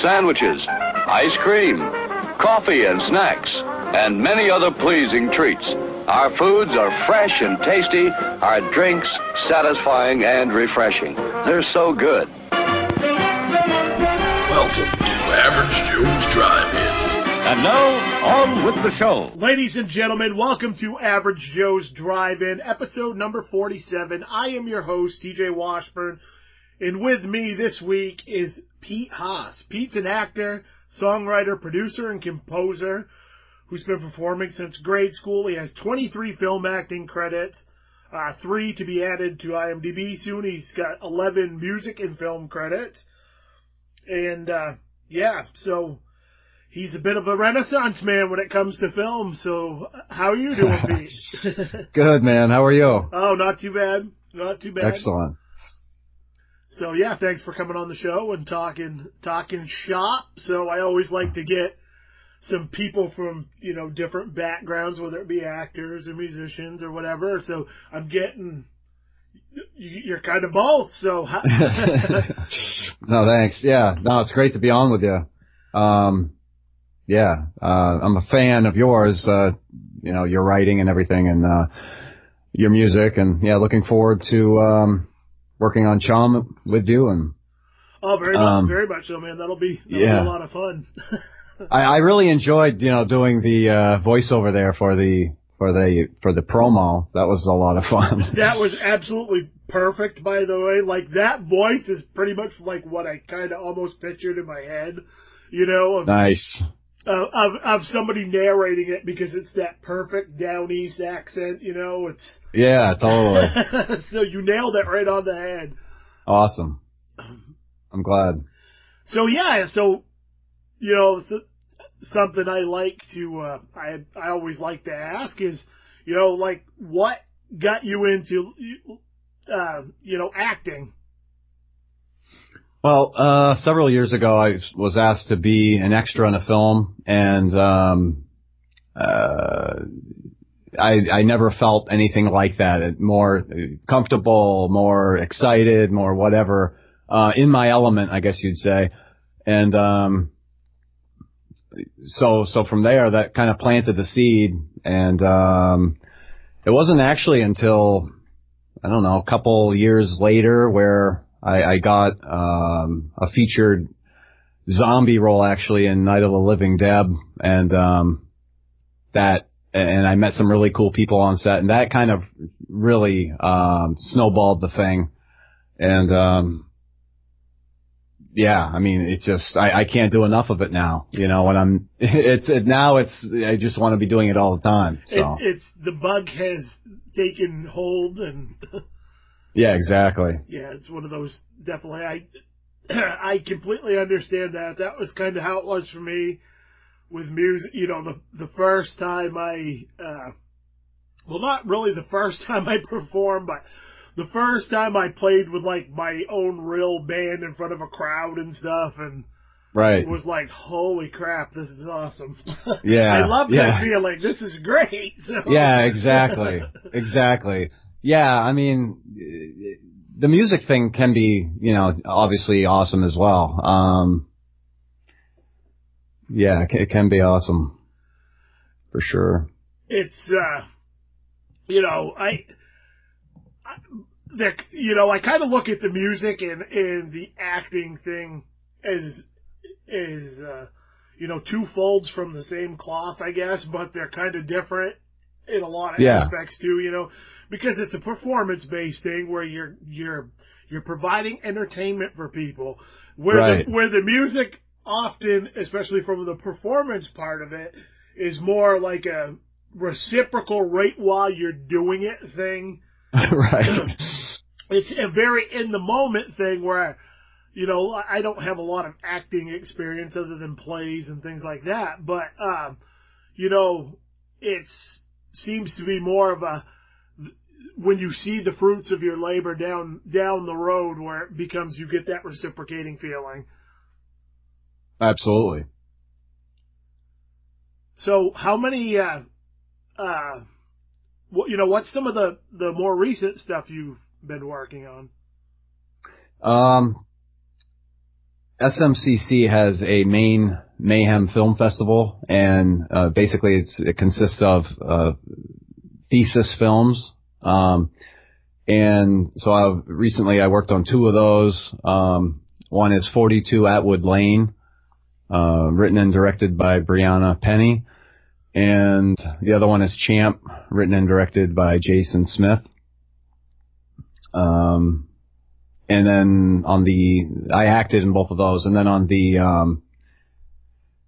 sandwiches, ice cream, coffee and snacks, and many other pleasing treats. Our foods are fresh and tasty, our drinks satisfying and refreshing. They're so good. Welcome to Average Joe's Drive-In. And now, on with the show. Ladies and gentlemen, welcome to Average Joe's Drive-In, episode number 47. I am your host, TJ Washburn, and with me this week is Pete Haase. Pete's an actor, songwriter, producer, and composer who's been performing since grade school. He has 23 film acting credits, 3 to be added to IMDb soon. He's got 11 music and film credits. And, so he's a bit of a renaissance man when it comes to film. So how are you doing, Pete? Good, man. How are you? Oh, not too bad. Not too bad. Excellent. So, yeah, thanks for coming on the show and talking shop. So I always like to get some people from, different backgrounds, whether it be actors or musicians or whatever. So I'm getting... You're kind of both, so... No, thanks. Yeah. No, it's great to be on with you. I'm a fan of yours, your writing and everything and your music. And, looking forward to working on Chum with you. And very much so, man. That'll be a lot of fun. I really enjoyed, doing the voiceover there for the promo. That was a lot of fun. That was absolutely perfect, by the way. Like, that voice is pretty much like what I kind of almost pictured in my head, Nice. Of somebody narrating it, because it's that perfect down east accent, it's... Yeah, totally. So you nailed it right on the head. Awesome. I'm glad. So, something I like to, I always like to ask is, what got you into, acting? Well, several years ago, I was asked to be an extra in a film, and I never felt anything like that. More comfortable, more excited, more whatever, in my element, I guess you'd say. And so from there, that kind of planted the seed, and it wasn't actually until, I don't know, a couple years later where I got a featured zombie role actually in Night of the Living Dead, and and I met some really cool people on set, and that kind of really snowballed the thing. And it's just I can't do enough of it now. When I just want to be doing it all the time. So it's the bug has taken hold and. Yeah, exactly. Yeah, it's one of those, definitely. I completely understand that. That was kind of how it was for me with music. The first time not really the first time I performed, but the first time I played with, my own real band in front of a crowd and stuff, and right. It was like, holy crap, this is awesome. Yeah. I love this feeling. This is great. So. Yeah, exactly. Exactly. Yeah, I mean, the music thing can be, obviously awesome as well. It can be awesome. For sure. It's, I kind of look at the music and the acting thing as two folds from the same cloth, I guess, but they're kind of different in a lot of aspects too, because it's a performance-based thing where you're providing entertainment for people, where the music often, especially from the performance part of it, is more like a reciprocal right while you're doing it thing. Right. It's a very in the moment thing where, I don't have a lot of acting experience other than plays and things like that, but it seems to be more of a when you see the fruits of your labor down the road, where it becomes, you get that reciprocating feeling. Absolutely. So how many, what's some of the more recent stuff you've been working on? SMCC has a main Mayhem Film Festival, and basically it consists of thesis films. And so recently I worked on two of those. One is 42 Atwood Lane, written and directed by Brianna Penny. And the other one is Champ, written and directed by Jason Smith. And then I acted in both of those. And then on the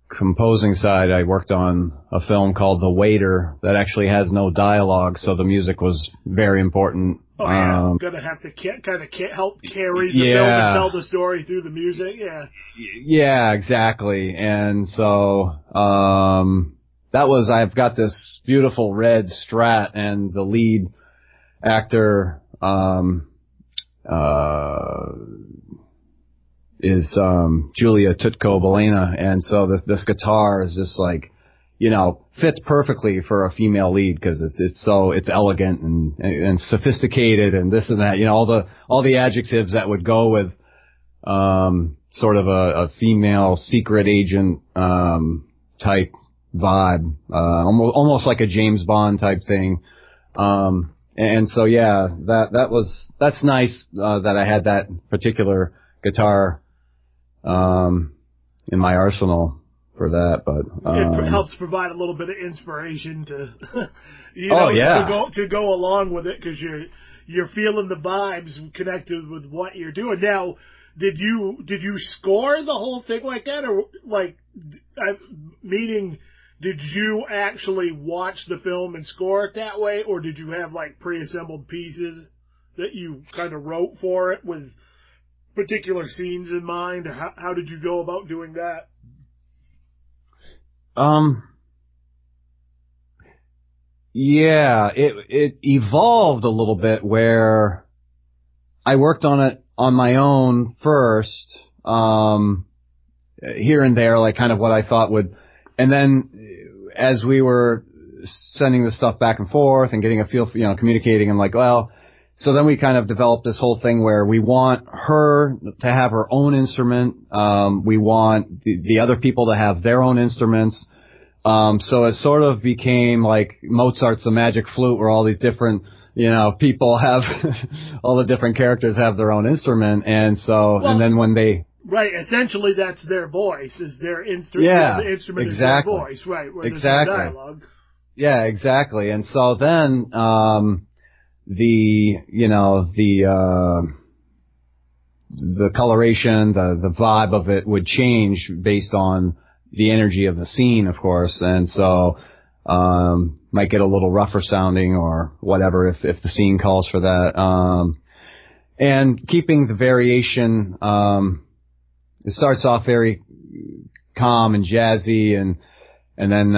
composing side, I worked on a film called The Waiter that actually has no dialogue, so the music was very important. Oh, yeah. It's going to have to help carry the film and tell the story through the music. Yeah. Yeah, exactly. And so I've got this beautiful red Strat, and the lead actor is Julia Tutko-Balena, and so this guitar is just like, fits perfectly for a female lead because it's elegant and sophisticated and this and that, all the adjectives that would go with sort of a female secret agent type vibe, almost like a James Bond type thing. And so yeah, that's nice that I had that particular guitar in my arsenal for that, but it helps provide a little bit of inspiration to to go along with it, because you're feeling the vibes connected with what you're doing. Now, did you score the whole thing like that, or meaning did you actually watch the film and score it that way, or did you have like pre-assembled pieces that you kind of wrote for it with particular scenes in mind? Or how did you go about doing that? Yeah, it evolved a little bit where I worked on it on my own first, here and there, like kind of what I thought would, and then as we were sending the stuff back and forth and getting a feel for, communicating, I'm like, well, so then we kind of developed this whole thing where we want her to have her own instrument. We want the other people to have their own instruments. So it sort of became like Mozart's The Magic Flute, where all these different, people have, all the different characters have their own instrument. And so, and then when they... Right, essentially that's their voice, is their instrument. Yeah, the instrument exactly. is their voice, right, where exactly. there's no dialogue. Yeah, exactly. And so then, the coloration, the vibe of it would change based on the energy of the scene, of course, and so might get a little rougher sounding or whatever if the scene calls for that. And keeping the variation, it starts off very calm and jazzy, and then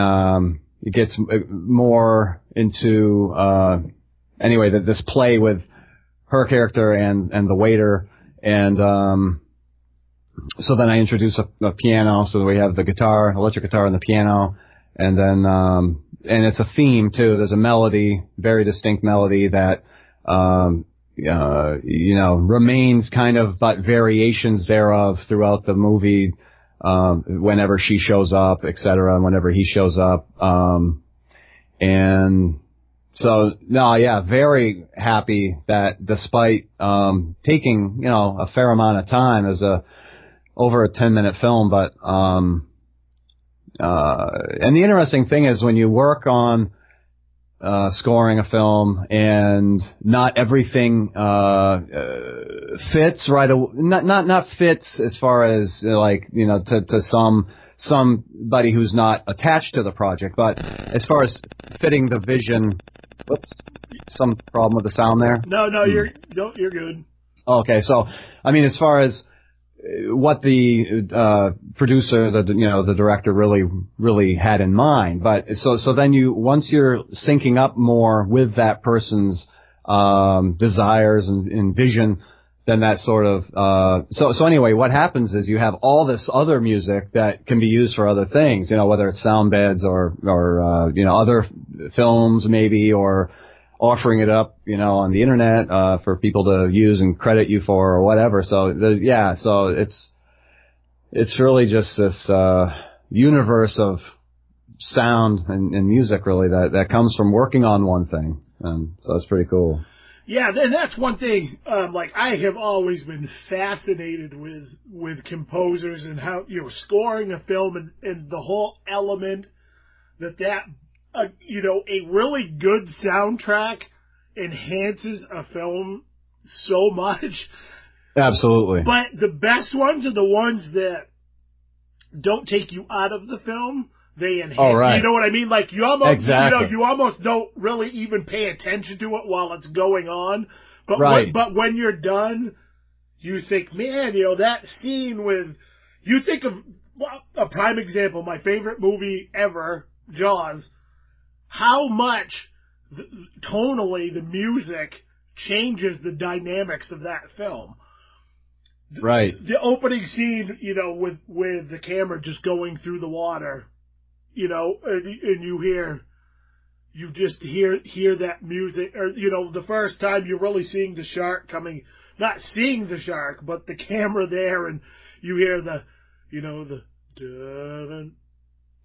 it gets more into anyway, this play with her character and the waiter, and so then I introduce a piano, so we have the guitar, electric guitar, and the piano, and then and it's a theme too. There's a melody, very distinct melody that remains kind of, but variations thereof throughout the movie, whenever she shows up, etc., and whenever he shows up, and so, no, yeah, very happy that despite taking, a fair amount of time, as over a 10-minute film, but and the interesting thing is when you work on scoring a film and not everything fits right away, not fits as far as to somebody who's not attached to the project, but as far as fitting the vision. Whoops, some problem with the sound there? No, you're good. Okay, so I mean, as far as what the producer, the director really had in mind, but so then once you're syncing up more with that person's desires and vision, then that sort of so anyway, what happens is you have all this other music that can be used for other things, whether it's sound beds or other films maybe, or offering it up, on the internet for people to use and credit you for or whatever. So so it's it's really just this universe of sound and music, really, that comes from working on one thing, and so it's pretty cool. Yeah, and that's one thing. Like, I have always been fascinated with composers and how, you know, scoring a film and the whole element that you know, a really good soundtrack enhances a film so much. Absolutely. But the best ones are the ones that don't take you out of the film. They enhance. Oh, right. You know what I mean? Like, you almost, exactly. you know, you almost don't really even pay attention to it while it's going on. But right. But when you're done, you think, man, you know, that scene with, you think of, well, a prime example, my favorite movie ever, Jaws, how much tonally the music changes the dynamics of that film. Right. The opening scene, you know, with the camera just going through the water, you know, and you just hear that music, or, you know, the first time you're really seeing the shark coming, not seeing the shark, but the camera there, and you hear the, you know, the dun.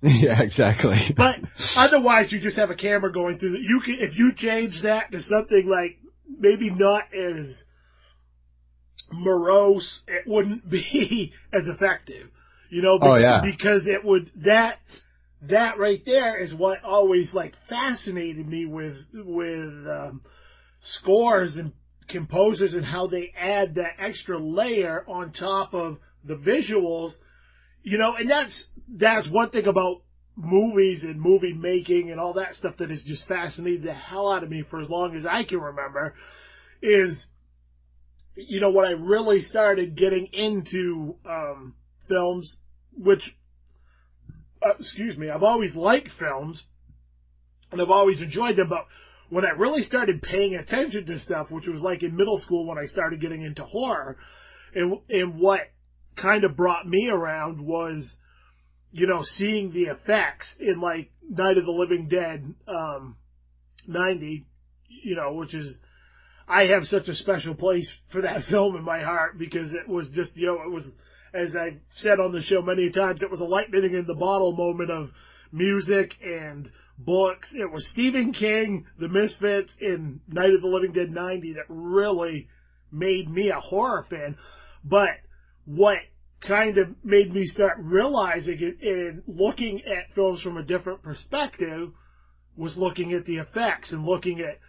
Yeah, exactly. But otherwise, you just have a camera going through. You can, if you change that to something like maybe not as morose, it wouldn't be as effective, you know. Because it would that right there is what always like fascinated me with scores and composers and how they add that extra layer on top of the visuals, you know. And that's one thing about movies and movie making and all that stuff that has just fascinated the hell out of me for as long as I can remember, is, you know, when I really started getting into films, which, I've always liked films, and I've always enjoyed them, but when I really started paying attention to stuff, which was like in middle school when I started getting into horror, and what kind of brought me around was, you know, seeing the effects in like Night of the Living Dead 90, you know, which is, I have such a special place for that film in my heart because it was just, you know, it was, as I've said on the show many times, it was a lightning in the bottle moment of music and books. It was Stephen King, The Misfits, and Night of the Living Dead 90 that really made me a horror fan. But what kind of made me start realizing it and looking at films from a different perspective was looking at the effects and looking at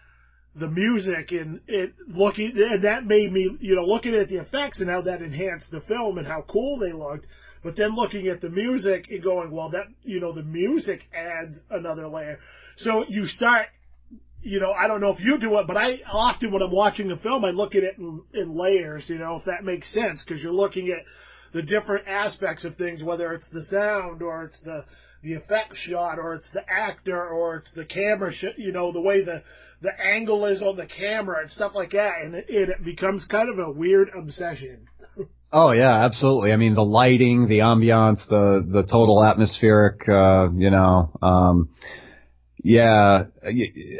the music and that made me, you know, looking at the effects and how that enhanced the film and how cool they looked, but then looking at the music and going, well, that, you know, the music adds another layer. So you start, you know, I don't know if you do it, but I often, when I'm watching a film, I look at it in layers, you know, if that makes sense, because you're looking at the different aspects of things, whether it's the sound or it's the effect shot or it's the actor or it's the camera you know, the way the angle is on the camera and stuff like that, and it becomes kind of a weird obsession. Oh yeah, absolutely. I mean, the lighting, the ambiance, the total atmospheric, you know, yeah.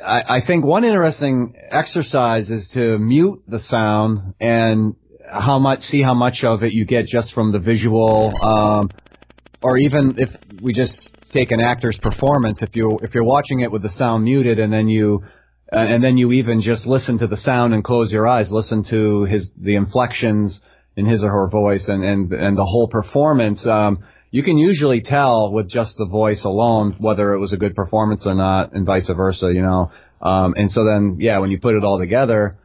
I think one interesting exercise is to mute the sound and see how much of it you get just from the visual, or even if we just take an actor's performance, if you're watching it with the sound muted and then you even just listen to the sound and close your eyes, listen to the inflections in his or her voice and the whole performance, you can usually tell with just the voice alone whether it was a good performance or not, and vice versa, you know. And so then, yeah, when you put it all together,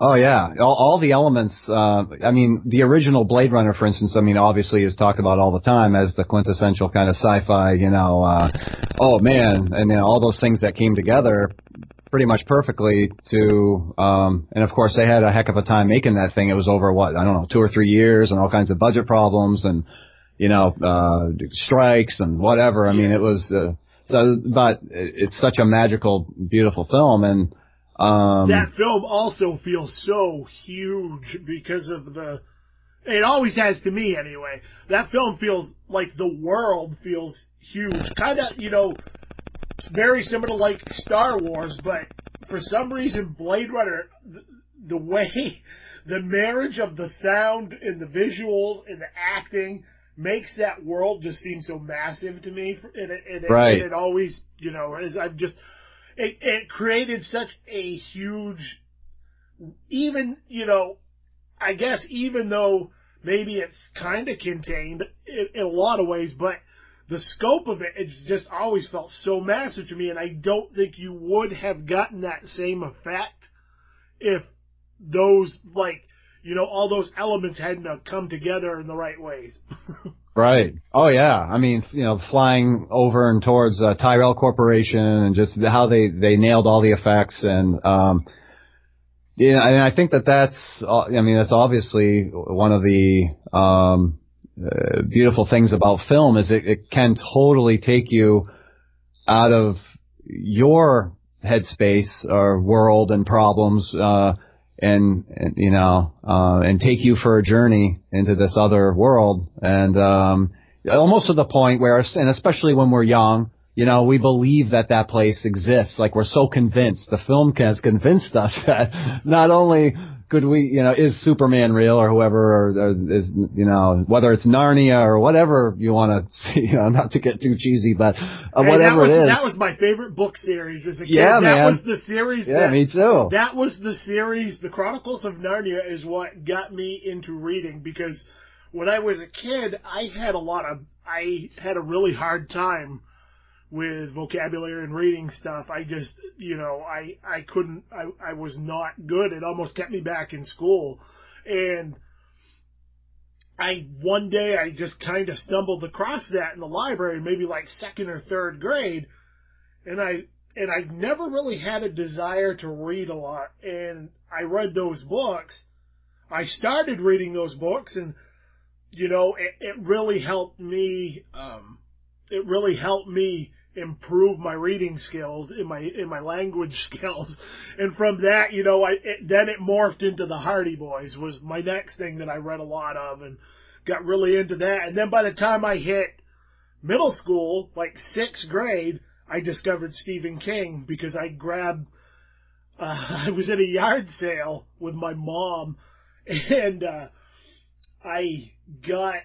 oh yeah, all the elements. I mean, the original Blade Runner, for instance, I mean, obviously is talked about all the time as the quintessential kind of sci-fi, you know. Oh man, and then all those things that came together pretty much perfectly to, and of course they had a heck of a time making that thing. It was over, what, I don't know, 2 or 3 years, and all kinds of budget problems and, you know, strikes and whatever. I mean, it was, but it's such a magical, beautiful film, and, that film also feels so huge because of it always has to me anyway. That film feels like the world feels huge. Kind of, you know, very similar to like Star Wars, but for some reason Blade Runner, the way the marriage of the sound and the visuals and the acting makes that world just seem so massive to me. And it always, you know, it created such a huge, even, you know, I guess even though maybe it's kind of contained in a lot of ways, but the scope of it's just always felt so massive to me, and I don't think you would have gotten that same effect if those, like, you know, all those elements hadn't have come together in the right ways. Right. Oh, yeah. I mean, you know, flying over and towards Tyrell Corporation and just how they nailed all the effects. And, yeah, and I think that's obviously one of the beautiful things about film is it can totally take you out of your headspace or world and problems, and you know, and take you for a journey into this other world. And almost to the point where, and especially when we're young, you know, we believe that place exists. Like, we're so convinced. The film has convinced us that not only could we, you know, is Superman real or whoever, or is, you know, whether it's Narnia or whatever you want to see, you know, not to get too cheesy, but whatever it is. That was my favorite book series as a kid. Yeah, man. That was the series. Yeah, me too. That was the series. The Chronicles of Narnia is what got me into reading, because when I was a kid, I had a really hard time with vocabulary and reading stuff. I just, you know, I couldn't, I was not good. It almost kept me back in school. And one day I just kind of stumbled across that in the library, maybe like second or third grade. And I never really had a desire to read a lot. And I read those books. I started reading those books, and, you know, it really helped me, improve my reading skills, in my language skills. And from that, you know, then it morphed into the Hardy Boys was my next thing that I read a lot of and got really into that. And then by the time I hit middle school, like 6th grade, I discovered Stephen King, because I grabbed, I was at a yard sale with my mom, and I got,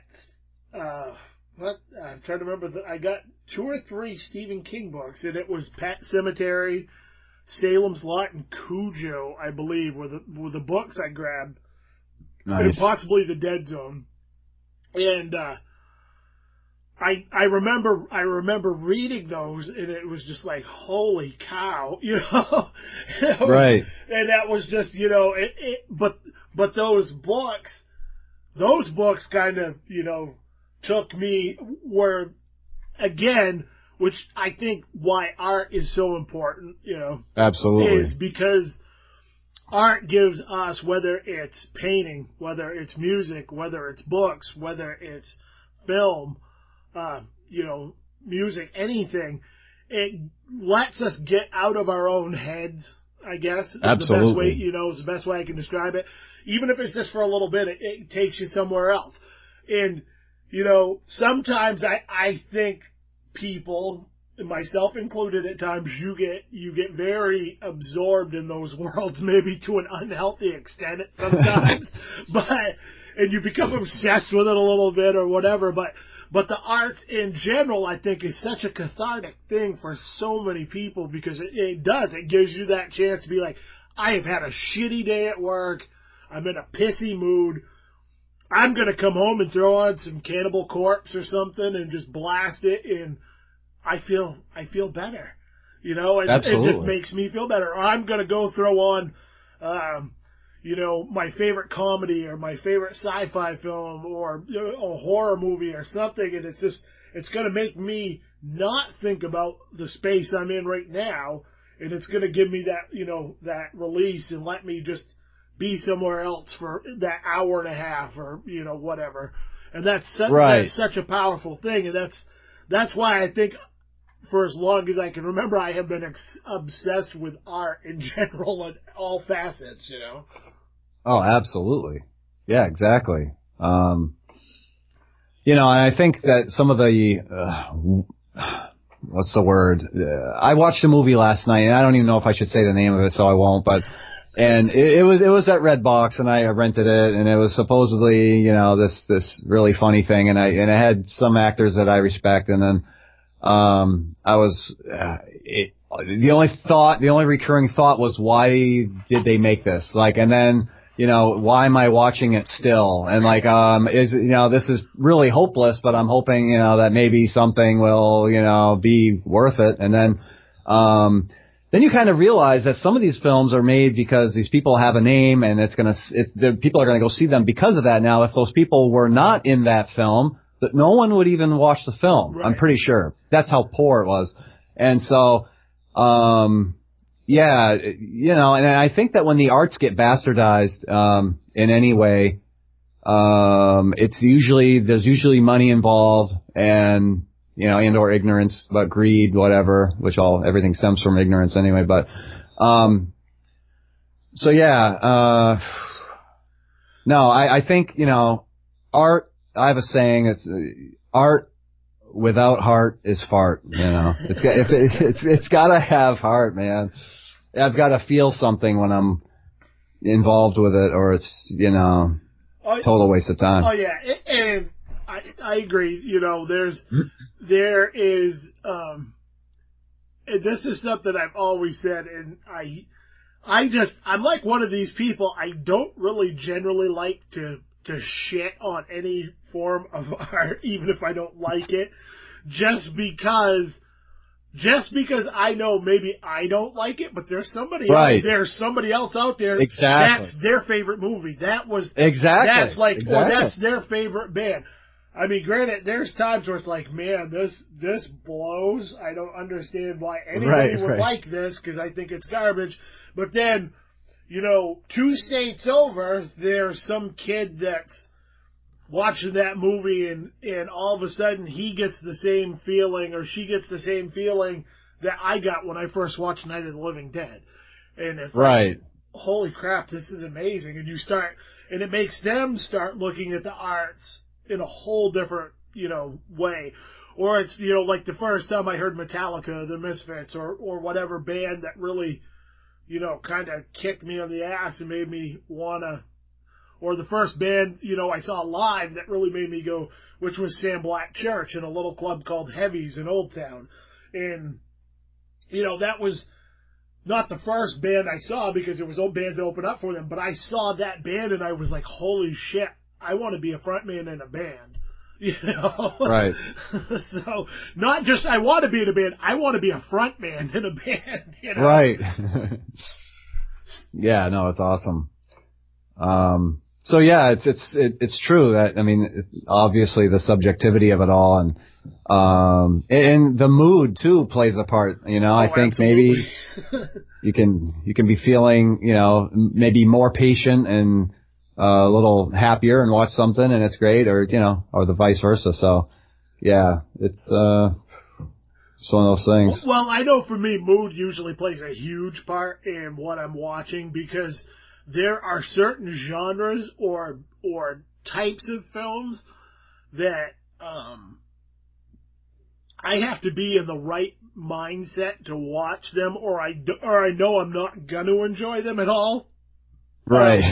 I'm trying to remember, I got 2 or 3 Stephen King books, and it was Pet Sematary, Salem's Lot, and Cujo, I believe, were the books I grabbed. Nice. And possibly The Dead Zone. And I remember reading those, and it was just like, holy cow, you know. Right. And that was just, you know, but those books kind of, you know, took me where, again, which I think why art is so important, you know. Absolutely. Is because art gives us, whether it's painting, whether it's music, whether it's books, whether it's film, you know, music, anything, it lets us get out of our own heads, I guess. Absolutely. The best way, you know, is the best way I can describe it. Even if it's just for a little bit, it takes you somewhere else. And, you know, sometimes I think people, myself included at times, you get very absorbed in those worlds, maybe to an unhealthy extent at sometimes, and you become obsessed with it a little bit or whatever, but the arts in general, I think, is such a cathartic thing for so many people, because it gives you that chance to be like, I have had a shitty day at work, I'm in a pissy mood, I'm going to come home and throw on some Cannibal Corpse or something and just blast it, and I feel better, you know, and it just makes me feel better. Or I'm going to go throw on, you know, my favorite comedy or my favorite sci-fi film or, you know, a horror movie or something, and it's going to make me not think about the space I'm in right now, and it's going to give me that, you know, that release and let me just be somewhere else for that hour and a half or, you know, whatever. And that's such a powerful thing. And that's why I think for as long as I can remember, I have been obsessed with art in general in all facets, you know? Oh, absolutely. Yeah, exactly. You know, and I think that some of the, what's the word? I watched a movie last night, and I don't even know if I should say the name of it, so I won't, but And it was at Redbox, and I rented it, and it was supposedly, this really funny thing, and it had some actors that I respect, and then, the only recurring thought was, why did they make this? Like, and then, why am I watching it still? And like, this is really hopeless, but I'm hoping, that maybe something will, be worth it. And then you kind of realize that some of these films are made because these people have a name, and people are gonna go see them because of that. Now, if those people were not in that film, that no one would even watch the film. Right. I'm pretty sure. That's how poor it was. And so, and I think that when the arts get bastardized, in any way, there's usually money involved, and, and or ignorance, but greed, whatever, everything stems from ignorance anyway, but, no, I think, art, I have a saying, it's, art without heart is fart, It's gotta have heart, man. I've gotta feel something when I'm involved with it, or it's, total waste of time. Oh yeah, and I agree. There is, and this is something I've always said, and I'm like one of these people. I don't really generally like to shit on any form of art, even if I don't like it, just because I know maybe I don't like it, but there's somebody else out there. Exactly. That's their favorite movie. That's their favorite band. I mean, granted, there's times where it's like, man, this blows. I don't understand why anybody would like this, because I think it's garbage. But then, 2 states over, there's some kid that's watching that movie, and all of a sudden he gets the same feeling, or she gets the same feeling that I got when I first watched Night of the Living Dead. And it's like, holy crap, this is amazing. And it makes them start looking at the arts in a whole different, way. Or it's, like the first time I heard Metallica, the Misfits, or whatever band that really, kind of kicked me on the ass and made me wanna, or the first band, I saw live that really made me go, which was Sam Black Church in a little club called Heavies in Old Town. And, that was not the first band I saw, because there was old bands that opened up for them, but I saw that band and I was like, holy shit, I want to be a frontman in a band. Right. So, not just I want to be in a band, I want to be a frontman in a band, Right. Yeah, no, it's awesome. So yeah, it's true that, I mean, obviously the subjectivity of it all, and the mood too plays a part, I think absolutely. Maybe you can be feeling, maybe more patient and a little happier and watch something and it's great, or the vice versa. So yeah, it's one of those things. Well, I know for me, mood usually plays a huge part in what I'm watching, because there are certain genres or types of films that I have to be in the right mindset to watch them, or I know I'm not going to enjoy them at all. Right.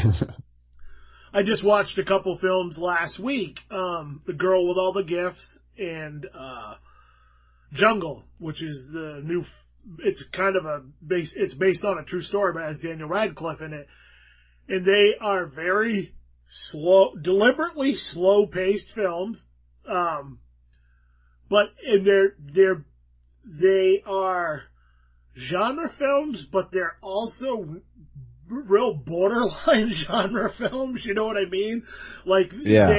I just watched a couple films last week, The Girl with All the Gifts and Jungle, which is the new. It's kind of it's based on a true story, but it has Daniel Radcliffe in it. And they are very deliberately slow-paced films. But they are genre films, but they're also real borderline genre films. You know what I mean? Like, yeah.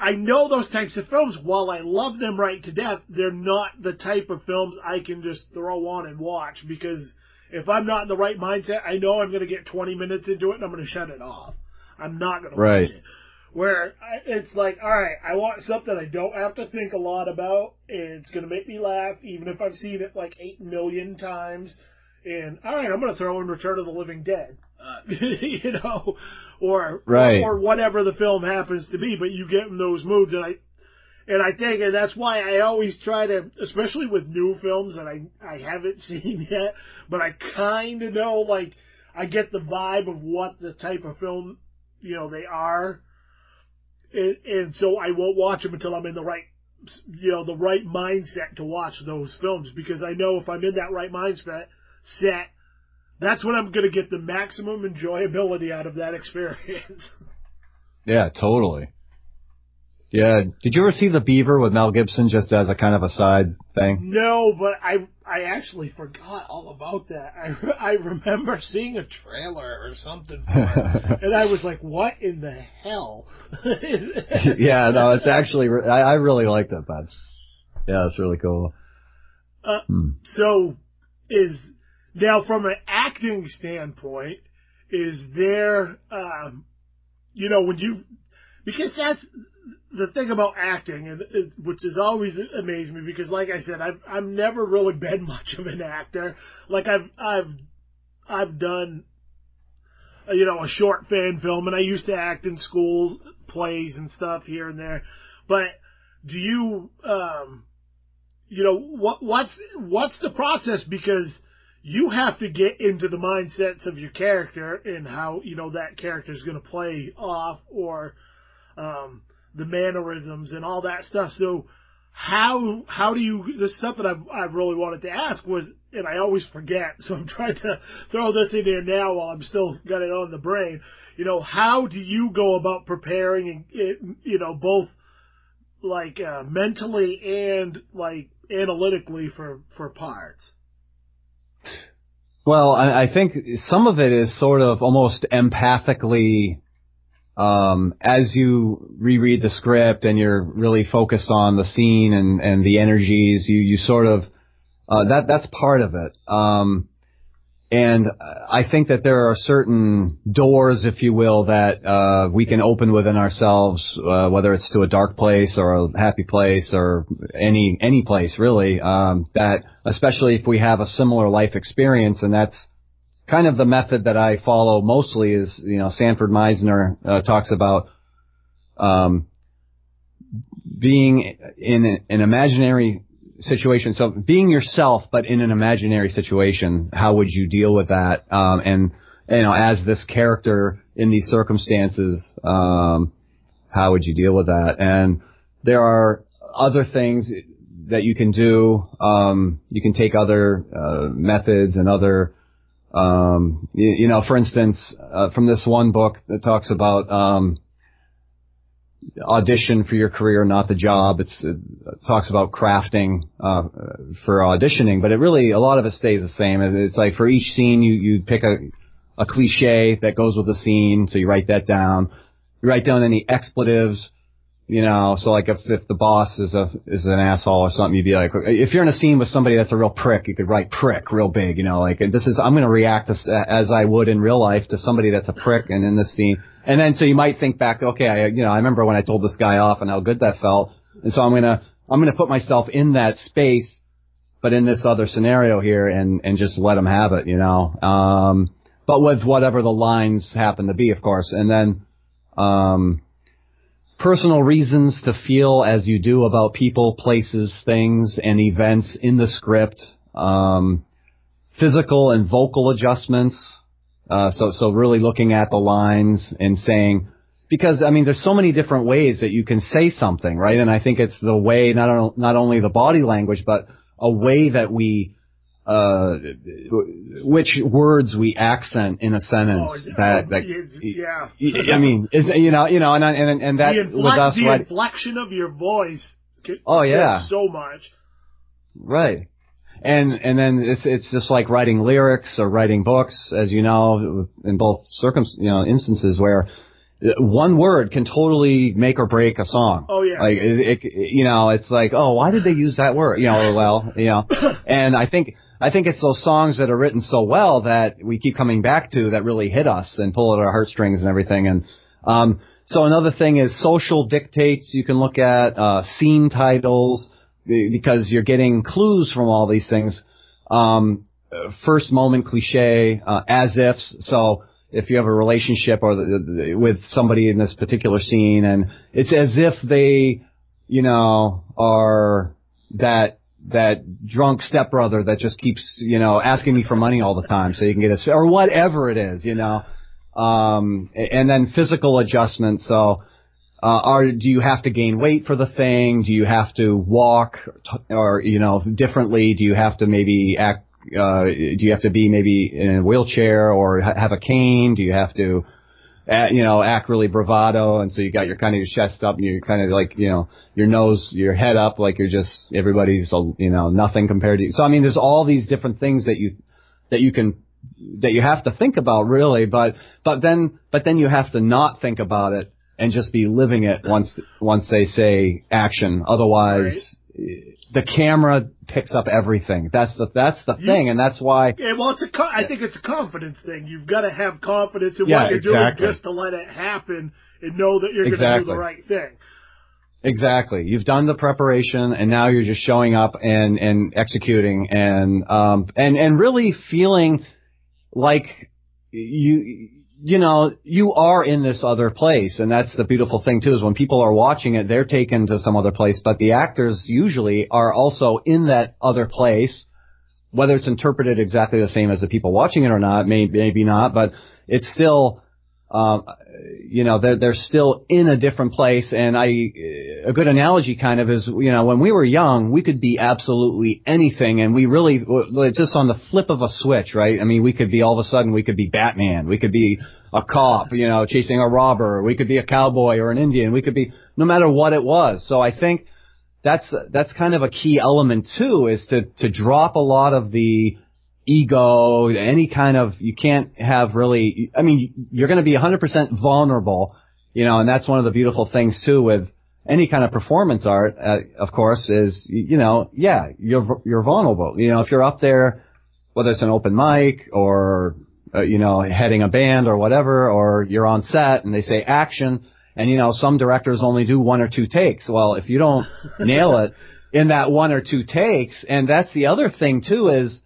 I know those types of films, while I love them right to death, they're not the type of films I can just throw on and watch, because if I'm not in the right mindset, I know I'm going to get 20 minutes into it and I'm going to shut it off. I'm not going to watch it. Where it's like, all right, I want something I don't have to think a lot about, and it's going to make me laugh, even if I've seen it like 8 million times. And all right, I'm going to throw in Return of the Living Dead, or whatever the film happens to be. But you get in those moods, and I think, and that's why I always try to, especially with new films that I haven't seen yet, but I kind of know, like, I get the vibe of what the type of film, they are. And so I won't watch them until I'm in the right mindset to watch those films, because I know if I'm in that right mindset, that's when I'm going to get the maximum enjoyability out of that experience. Yeah, totally. Yeah. Did you ever see The Beaver with Mel Gibson, just as a kind of a side thing? No, but I actually forgot all about that. I remember seeing a trailer or something for it, and I was like, what in the hell? Yeah, no, it's actually, I really liked it, but yeah, it's really cool. So now from an acting standpoint, is there, because that's the thing about acting, and which has always amazed me, because like I said, I've never really been much of an actor. Like I've done, a short fan film, and I used to act in school plays and stuff here and there. But do you, what's the process? Because you have to get into the mindsets of your character and how, that character is going to play off, or, the mannerisms and all that stuff. So how do you, this is something I've really wanted to ask was, and I always forget, so I'm trying to throw this in there now while I'm still got it on the brain. How do you go about preparing, both like mentally and like analytically for parts? Well, I think some of it is sort of almost empathically, as you reread the script and you're really focused on the scene and the energies, you sort of, that's part of it. And I think that there are certain doors, if you will, that, we can open within ourselves, whether it's to a dark place or a happy place or any place really, that especially if we have a similar life experience, and that's kind of the method that I follow mostly is, Sanford Meisner talks about being in an imaginary situation. So being yourself, but in an imaginary situation, how would you deal with that? And as this character in these circumstances, how would you deal with that? And there are other things that you can do. You can take other methods and other for instance, from this one book that talks about audition for your career, not the job. It talks about crafting for auditioning, but a lot of it stays the same. It's like for each scene, you pick a cliche that goes with the scene, so you write that down. You write down any expletives. So like if the boss is an asshole or something, you'd be like, if you're in a scene with somebody that's a real prick, you could write prick real big, like I'm going to react as I would in real life to somebody that's a prick and in this scene. And then so you might think back, okay, I remember when I told this guy off and how good that felt. And so I'm going to put myself in that space, but in this other scenario here and just let him have it, but with whatever the lines happen to be, of course. And then, personal reasons to feel as you do about people, places, things, and events in the script. Physical and vocal adjustments. So really looking at the lines and saying, because there's so many different ways that you can say something, right? And I think it's the way, not only the body language, but a way that we, which words we accent in a sentence yeah. and that with us, the right? inflection of your voice says so much. Right. And then it's just like writing lyrics or writing books, as you know, in both instances where one word can totally make or break a song. Oh yeah. Like it's like, oh, why did they use that word? And I think it's those songs that are written so well that we keep coming back to that really hit us and pull at our heartstrings and everything. And so another thing is social dictates. You can look at scene titles because you're getting clues from all these things. First moment cliche, as ifs. So if you have a relationship or with somebody in this particular scene, and it's as if they, are that drunk stepbrother that just keeps, asking me for money all the time so you can get or whatever it is, and then physical adjustments. So, do you have to gain weight for the thing? Do you have to walk or, differently? Do you have to maybe do you have to be maybe in a wheelchair or have a cane? Do you have to, act really bravado? And so you got your kind of your chest up and you're kind of like, your nose, your head up, like you're just, everybody's, nothing compared to you. So, I mean, there's all these different things that you have to think about really, but then you have to not think about it and just be living it once they say action. Otherwise, the camera picks up everything. That's the thing, and that's why. Yeah, well, I think it's a confidence thing. You've got to have confidence in what you're doing just to let it happen and know that you're going to do the right thing. Exactly. You've done the preparation, and now you're just showing up and executing, and really feeling like you are in this other place. And that's the beautiful thing too, is when people are watching it, they're taken to some other place, but the actors usually are also in that other place, whether it's interpreted exactly the same as the people watching it or not, maybe not, but it's still, they're still in a different place. And a good analogy kind of is, when we were young, we could be absolutely anything, and we really, just on the flip of a switch, right? I mean, all of a sudden, we could be Batman, we could be a cop, chasing a robber, we could be a cowboy or an Indian, we could be, no matter what it was. So I think that's kind of a key element too, is to drop a lot of the ego, any kind of, you can't have really, I mean, you're going to be 100% vulnerable, and that's one of the beautiful things too with any kind of performance art, of course, is, you're vulnerable. If you're up there, whether it's an open mic or, heading a band or whatever, or you're on set and they say action, and, some directors only do 1 or 2 takes. Well, if you don't nail it in that 1 or 2 takes, and that's the other thing too is,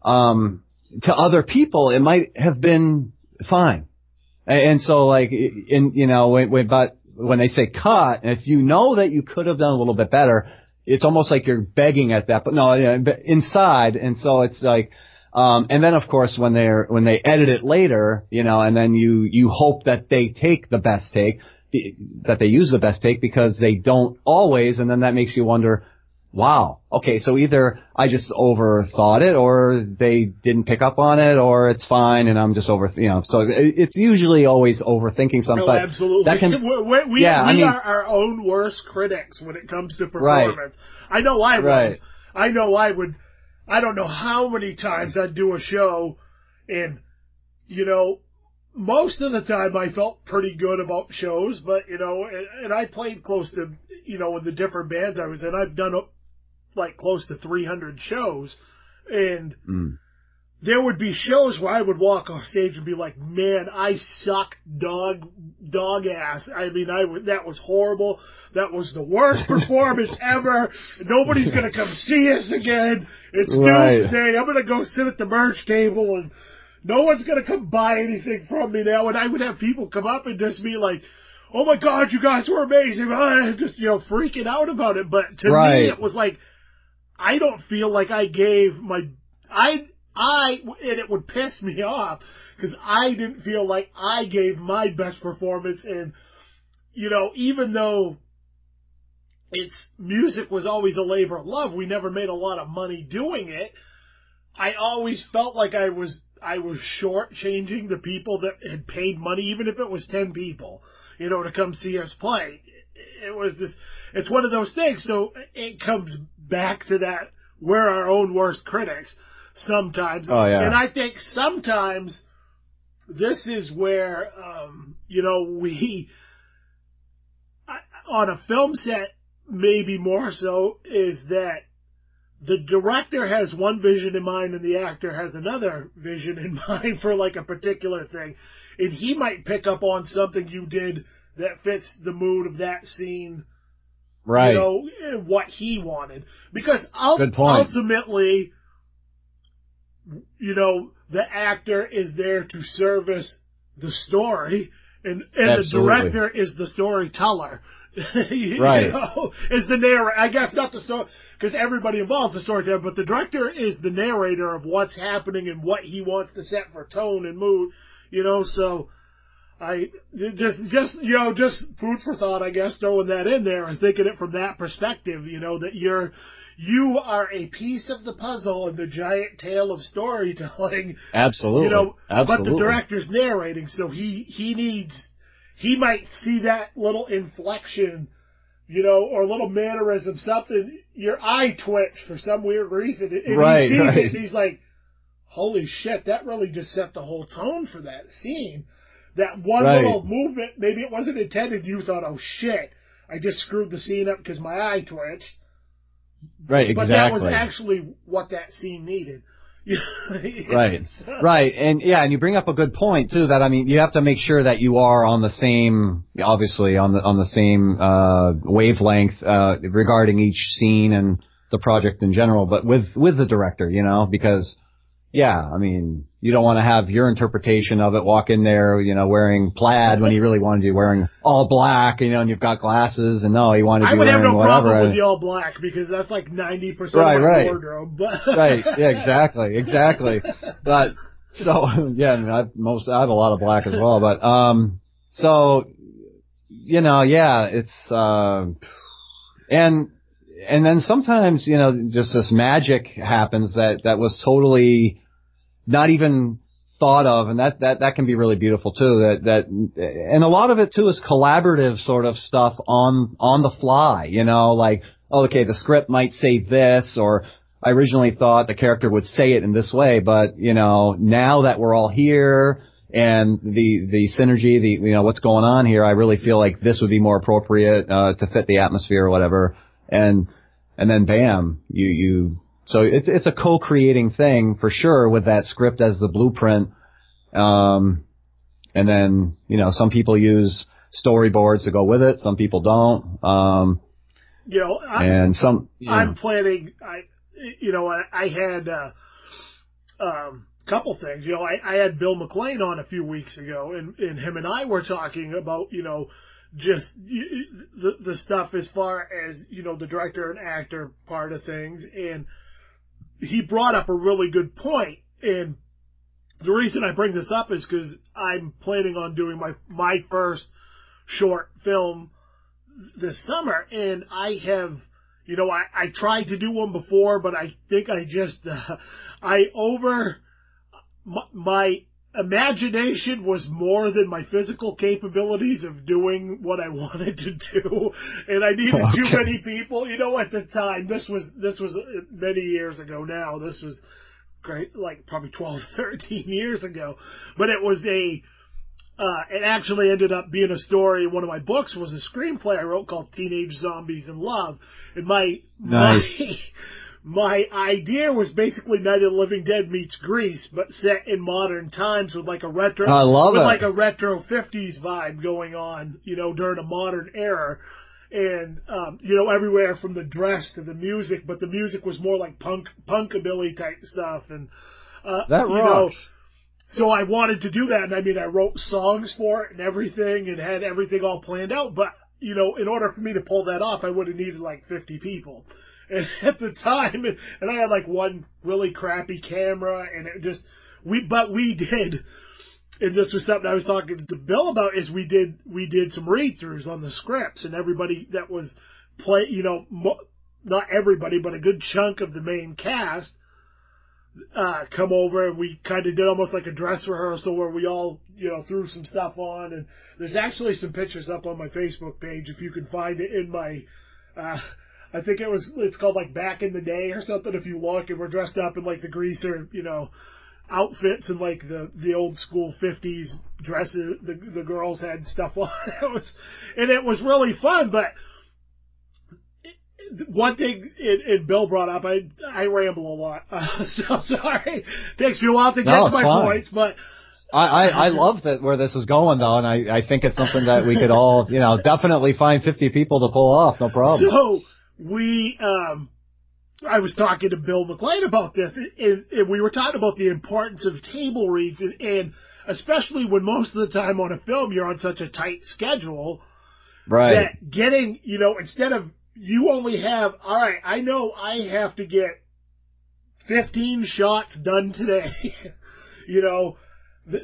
to other people, it might have been fine. And so like, but when they say cut, if you know that you could have done a little bit better, it's almost like you're begging at that, but no, inside. And so it's like, and then of course when they edit it later, and then you hope that they take the best take, that they use the best take, because they don't always, and then that makes you wonder, wow. Okay, so either I just overthought it, or they didn't pick up on it, or it's fine, and I'm just so it's usually always overthinking something. No, absolutely. That can, we are our own worst critics when it comes to performance. Right. I know I was. Right. I know I would. I don't know how many times I'd do a show, and, most of the time I felt pretty good about shows, but, and I played close to, with the different bands I was in, I've done like close to 300 shows, and there would be shows where I would walk off stage and be like, man, I suck dog ass. I mean, that was horrible. That was the worst performance ever. Nobody's going to come see us again. It's doomsday. I'm going to go sit at the merch table, and no one's going to come buy anything from me now. And I would have people come up and just be like, oh my God, you guys were amazing. Just, freaking out about it. But to me, it was like, I don't feel like I gave and it would piss me off, because I didn't feel like I gave my best performance. And, even though music was always a labor of love, we never made a lot of money doing it, I always felt like I was shortchanging the people that had paid money, even if it was 10 people, to come see us play. It's one of those things. So it comes back to that, we're our own worst critics sometimes. Oh, yeah. And I think sometimes this is where, we, on a film set, maybe more so, is that the director has one vision in mind and the actor has another vision in mind for like a particular thing. And he might pick up on something you did that fits the mood of that scene. Right. What he wanted. Because ultimately, the actor is there to service the story, and the director is the storyteller. Right. Is the narrator. I guess not the story, because everybody involved is the storyteller, but the director is the narrator of what's happening and what he wants to set for tone and mood. So I just food for thought, I guess, throwing that in there and thinking it from that perspective. That you are a piece of the puzzle in the giant tale of storytelling. Absolutely. But the director's narrating, so he might see that little inflection, or a little mannerism, something, your eye twitch for some weird reason. And right, he sees right. it, and he's like, holy shit, that really just set the whole tone for that scene. That one little movement, maybe it wasn't intended, you thought, oh shit, I just screwed the scene up because my eye twitched. Right, exactly. But that was actually what that scene needed. Right, right, and you bring up a good point too. That you have to make sure that you are on the same, obviously on the same wavelength regarding each scene and the project in general. But with the director, because you don't want to have your interpretation of it. Walk in there, wearing plaid when he really wanted you wearing all black, and you've got glasses, and no, he wanted you wearing whatever. I would have no problem with the all black because that's like 90% of my wardrobe. But right, yeah, exactly. But so I have a lot of black as well. But it's and then sometimes just this magic happens that was totally not even thought of, and that can be really beautiful too. And a lot of it too is collaborative sort of stuff on the fly. Like, okay, the script might say this, or I originally thought the character would say it in this way, but now that we're all here and the synergy, what's going on here, I really feel like this would be more appropriate to fit the atmosphere or whatever. And then bam, so it's a co-creating thing for sure with that script as the blueprint. And then, some people use storyboards to go with it. Some people don't. I'm planning, I had, couple things, I had Bill McLean on a few weeks ago and him and I were talking about, just the stuff as far as, the director and actor part of things. And he brought up a really good point. And the reason I bring this up is because I'm planning on doing my first short film this summer. And I have, I tried to do one before, but I think I just, my imagination was more than my physical capabilities of doing what I wanted to do, and I needed too many people. At the time, this was many years ago now. This was great, like probably 12, 13 years ago. But it was it actually ended up being a story. One of my books was a screenplay I wrote called Teenage Zombies in Love, and my idea was basically Night of the Living Dead meets Grease, but set in modern times with like a retro, like a retro 50s vibe going on, during a modern era. And, everywhere from the dress to the music, but the music was more like punkabilly type stuff. And, that rocks. So I wanted to do that. And I wrote songs for it and everything and had everything all planned out. But, in order for me to pull that off, I would have needed like 50 people. And at the time, and I had like one really crappy camera, and it just, we did, and this was something I was talking to Bill about, is we did some read-throughs on the scripts, and everybody that was not everybody, but a good chunk of the main cast, come over, and we kind of did almost like a dress rehearsal where we all, threw some stuff on, and there's actually some pictures up on my Facebook page if you can find it in my, I think it's called like Back in the Day or something. If you look, and we're dressed up in like the greaser, outfits and like the old school 50s dresses. The girls had stuff on. It was really fun. But one thing Bill brought up, I ramble a lot, so sorry. Takes me a while to get to my points, but. I love that where this is going though, and I think it's something that we could all, definitely find 50 people to pull off, no problem. So I was talking to Bill McLean about this, and we were talking about the importance of table reads, and especially when most of the time on a film you're on such a tight schedule, Right. That getting, instead of you only have, all right, I know I have to get 15 shots done today.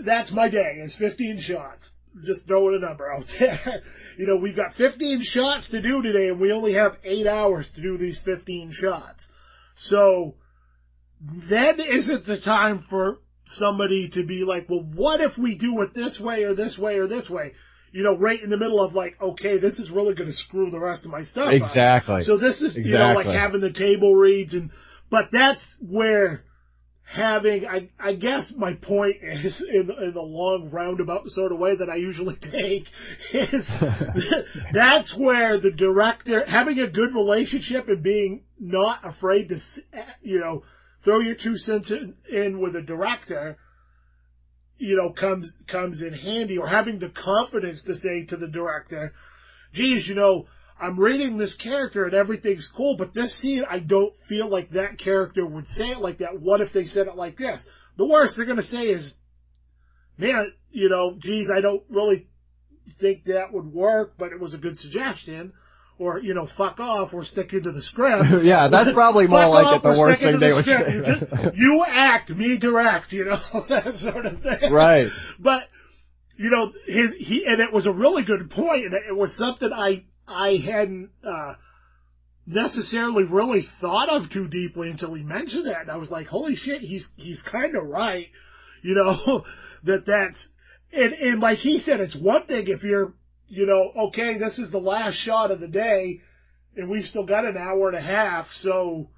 That's my day, is 15 shots. Just throwing a number out there. We've got 15 shots to do today, and we only have 8 hours to do these 15 shots. So then isn't the time for somebody to be like, well, what if we do it this way or this way or this way? Right in the middle of like, okay, this is really going to screw the rest of my stuff Exactly. up. So this is, like having the table reads, but that's where having, I guess my point is, in the long roundabout sort of way that I usually take, is that's where the director, having a good relationship and being not afraid to, throw your 2 cents in with a director, comes in handy, or having the confidence to say to the director, geez, I'm reading this character and everything's cool, but this scene, I don't feel like that character would say it like that. What if they said it like this? The worst they're going to say is, man, geez, I don't really think that would work, but it was a good suggestion. Or, fuck off, or stick into the script. Yeah, that's probably more like the worst thing they would say. You act, me direct, that sort of thing. Right. But, and it was a really good point, and it was something I hadn't necessarily really thought of too deeply until he mentioned that, and I was like, holy shit, he's kind of right, that's, and like he said, it's one thing if you're, okay, this is the last shot of the day, and we've still got an hour and a half, so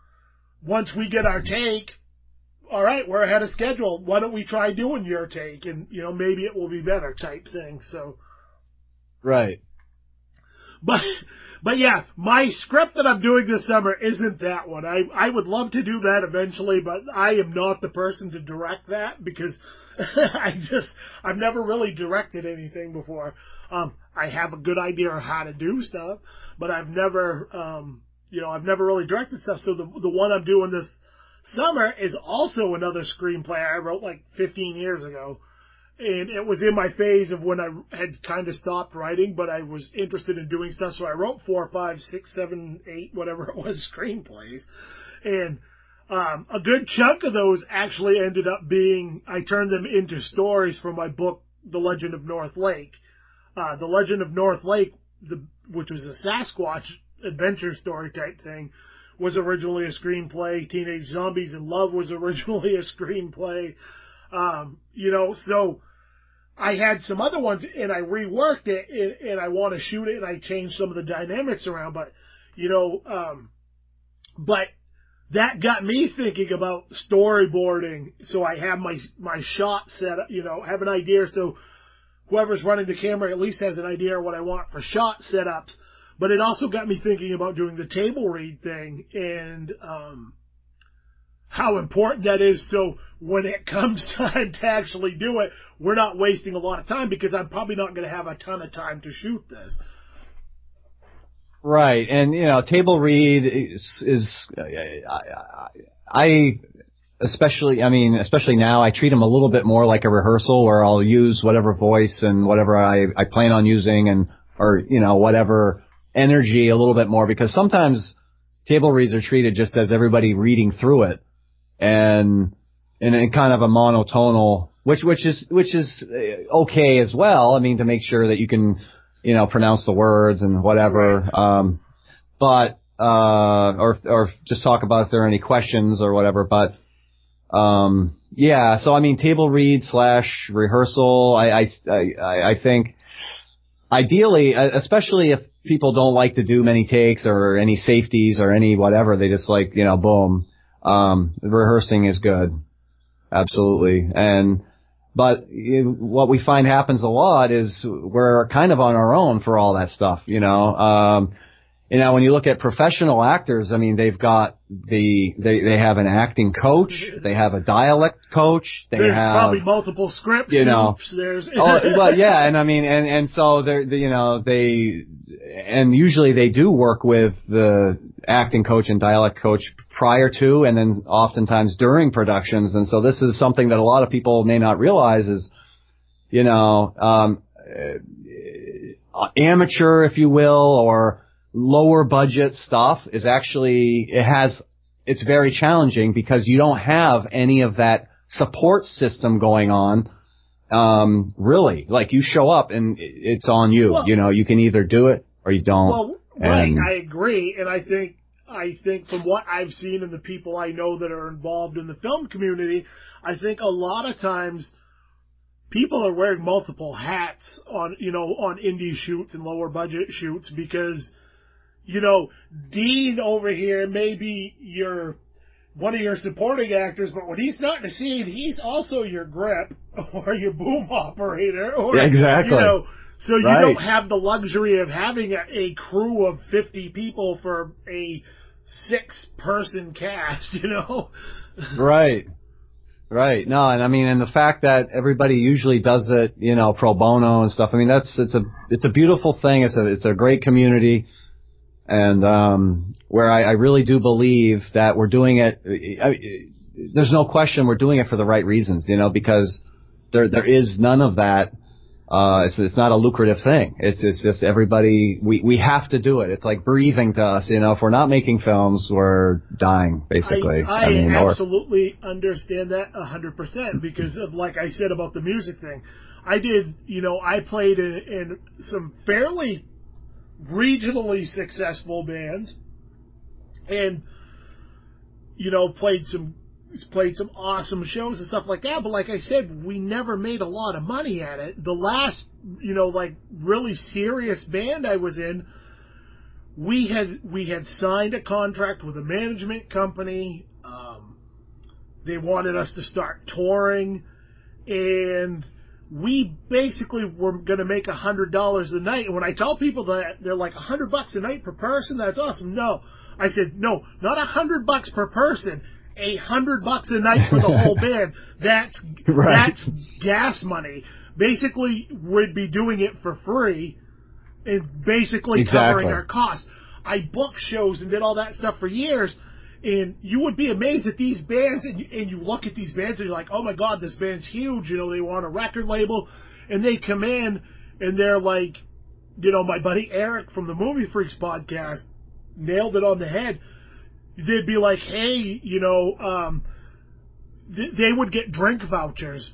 once we get our take, all right, we're ahead of schedule, why don't we try doing your take, and, maybe it will be better type thing, so. Right. But yeah, my script that I'm doing this summer isn't that one. I would love to do that eventually, but I am not the person to direct that because I've never really directed anything before. I have a good idea of how to do stuff, but I've never really directed stuff. So the one I'm doing this summer is also another screenplay I wrote like 15 years ago. And it was in my phase of when I had kind of stopped writing, but I was interested in doing stuff. So I wrote 4, 5, 6, 7, 8, whatever it was, screenplays. And a good chunk of those actually ended up being, I turned them into stories for my book, The Legend of North Lake. The Legend of North Lake, which was a Sasquatch adventure story type thing, was originally a screenplay. Teenage Zombies in Love was originally a screenplay. So I had some other ones and I reworked it and I want to shoot it and I changed some of the dynamics around, but that got me thinking about storyboarding. So I have my shot set up, have an idea. So whoever's running the camera at least has an idea of what I want for shot setups, but it also got me thinking about doing the table read thing and, how important that is, so when it comes time to actually do it, we're not wasting a lot of time because I'm probably not going to have a ton of time to shoot this. Right, and table read is especially now, I treat them a little bit more like a rehearsal where I'll use whatever voice and whatever I plan on using or whatever energy a little bit more, because sometimes table reads are treated just as everybody reading through it. And in kind of a monotonal, which is okay as well. I mean, to make sure that you can, pronounce the words and whatever. Right. Or just talk about if there are any questions or whatever. But, yeah, so I mean, table read / rehearsal, I think ideally, especially if people don't like to do many takes or any safeties or any whatever, they just like, boom. Rehearsing is good. Absolutely. But what we find happens a lot is we're kind of on our own for all that stuff, when you look at professional actors, I mean, they've got they have an acting coach, they have a dialect coach, there's probably multiple scripts, there's well, yeah, and I mean, and so and usually they do work with the acting coach and dialect coach prior to, and then oftentimes during productions, and so this is something that a lot of people may not realize is, amateur, if you will, or lower budget stuff is actually, it's very challenging because you don't have any of that support system going on. Really, like you show up and it's on you. Well, you can either do it or you don't. Well, right, I agree, and I think from what I've seen and the people I know that are involved in the film community, I think a lot of times people are wearing multiple hats on indie shoots and lower budget shoots because, Dean over here may be one of your supporting actors, but when he's not in the scene, he's also your grip or your boom operator. Or, exactly. So you don't have the luxury of having a crew of 50 people for a 6-person cast, Right. Right. No, and I mean, and the fact that everybody usually does it, pro bono and stuff. I mean, it's a beautiful thing. It's a great community. And where I really do believe that we're doing it, there's no question we're doing it for the right reasons, because there is none of that. It's not a lucrative thing. It's just everybody, we have to do it. It's like breathing to us, if we're not making films, we're dying, basically. I absolutely understand that 100% because of, like I said about the music thing. I played in some fairly regionally successful bands and played some awesome shows and stuff like that, but like I said, we never made a lot of money at it. The last really serious band I was in, we had signed a contract with a management company. They wanted us to start touring, and we basically were going to make $100 a night. And when I tell people that, they're like, $100 a night per person? That's awesome. No. I said, no, not $100 per person. $100 a night for the whole band. That's gas money. Basically, we'd be doing it for free and basically covering our costs. I booked shows and did all that stuff for years. And you would be amazed at these bands, and you look at these bands, and you're like, oh, my God, this band's huge. They want a record label. And they come in, and they're like, my buddy Eric from the Movie Freaks podcast nailed it on the head. They'd be like, hey, they would get drink vouchers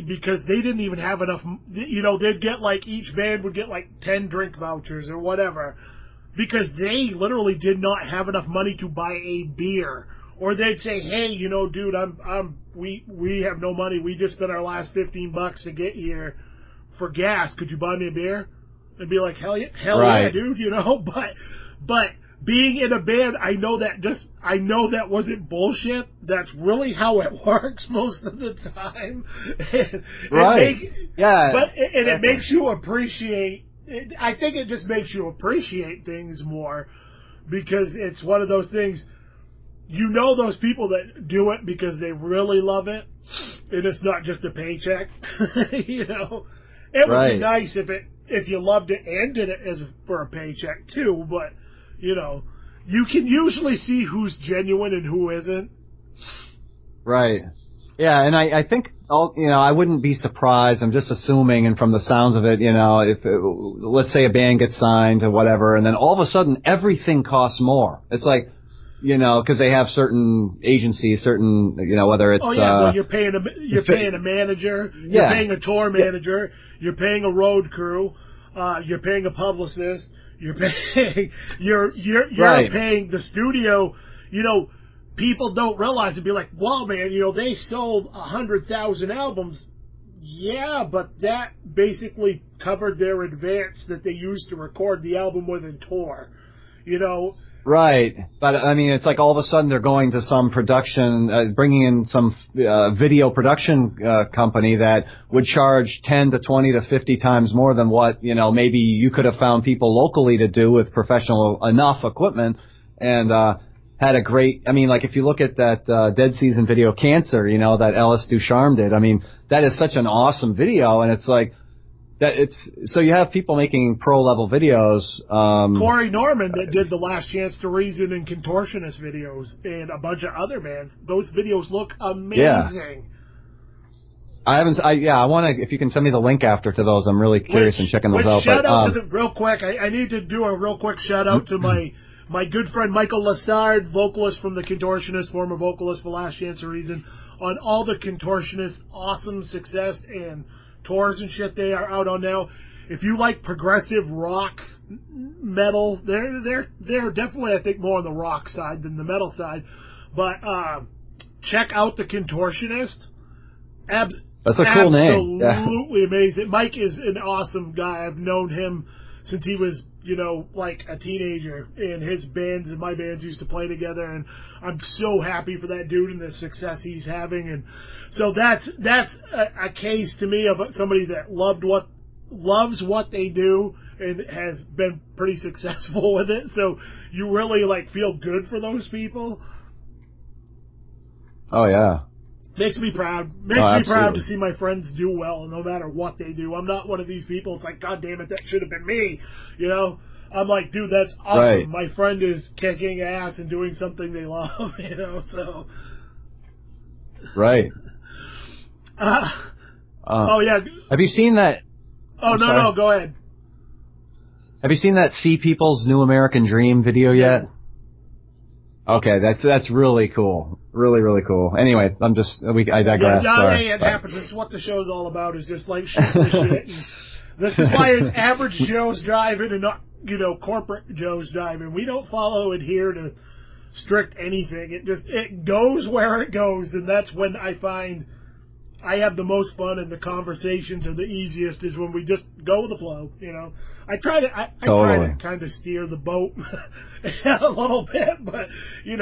because they didn't even have enough, they'd get each band would get 10 drink vouchers or whatever. Because they literally did not have enough money to buy a beer. Or they'd say, hey, dude, we have no money. We just spent our last $15 to get here for gas. Could you buy me a beer? I'd be like, hell yeah, dude, But being in a band, I know that wasn't bullshit. That's really how it works most of the time. It makes you appreciate. I think it just makes you appreciate things more because it's one of those things, those people that do it because they really love it and it's not just a paycheck. It would be nice if you loved it and did it for a paycheck too, but you can usually see who's genuine and who isn't. Right. Yeah, and I think, I wouldn't be surprised. I'm just assuming, and from the sounds of it, if let's say a band gets signed or whatever, and then all of a sudden everything costs more. It's like, because they have certain agencies, whether it's you're paying a manager, you're paying a tour manager, you're paying a road crew, you're paying a publicist, you're paying paying the studio, People don't realize and be like, wow, man, they sold 100,000 albums. Yeah, but that basically covered their advance that they used to record the album with and tour, Right. But, I mean, it's like all of a sudden they're going to some production, bringing in some video production company that would charge 10 to 20 to 50 times more than what, maybe you could have found people locally to do with professional enough equipment. And had a great, if you look at that Dead Season video, Cancer, that Ellis Ducharme did, that is such an awesome video, and it's like, so you have people making pro-level videos. Corey Norman that did the Last Chance to Reason and Contortionist videos, and a bunch of other bands. Those videos look amazing. I haven't. I want to. If you can send me the link after to those, I'm really curious in checking those out. Shout out to real quick. I need to do a real quick shout out to my good friend Michael Lassard, vocalist from the Contortionist, former vocalist for Last Chance of Reason, on all the Contortionist awesome success and tours and shit they are out on now. If you like progressive rock metal, they're definitely, I think, more on the rock side than the metal side. But check out the Contortionist. That's a cool name. Absolutely amazing. Mike is an awesome guy. I've known him since he was, like a teenager, and his bands and my bands used to play together, and I'm so happy for that dude and the success he's having. And so that's a case to me of somebody that loves what they do and has been pretty successful with it. So you really feel good for those people. Oh yeah. Makes me proud. Makes me proud to see my friends do well, no matter what they do. I'm not one of these people. It's like, God damn it, that should have been me. I'm like, dude, that's awesome. Right. My friend is kicking ass and doing something they love. So. Right. Oh yeah. Have you seen that? Oh no, go ahead. Have you seen that Sea People's New American Dream video yet? Okay, that's really cool. Really, really cool. Anyway, I digress. Sorry. It happens. This is what the show's all about, is just shooting the shit. And this is why it's Average Joe's Driving and not, Corporate Joe's Driving. We don't adhere to strict anything. It goes where it goes, and that's when I find I have the most fun and the conversations are the easiest, is when we just go with the flow, I try to kind of steer the boat a little bit, but you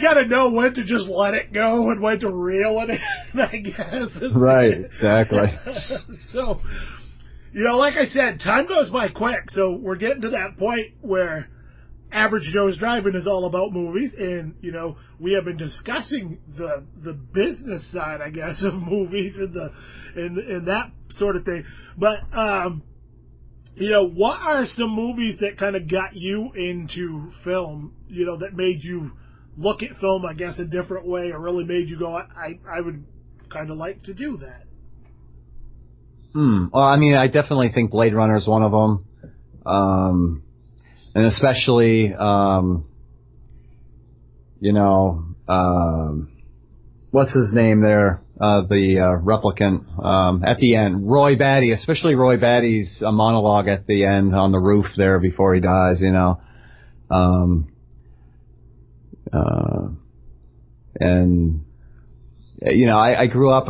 got to know when to just let it go and when to reel it in, I guess. Right, exactly. So, like I said, time goes by quick. So we're getting to that point where Average Joe's Driving is all about movies, and we have been discussing the business side, I guess, of movies and that sort of thing. But what are some movies that kind of got you into film, that made you look at film, I guess, a different way, or really made you go, I would kind of like to do that? Well, I definitely think Blade Runner is one of them. And especially, what's his name there? The replicant, at the end, Roy Batty, especially Roy Batty's monologue at the end on the roof there before he dies, I grew up,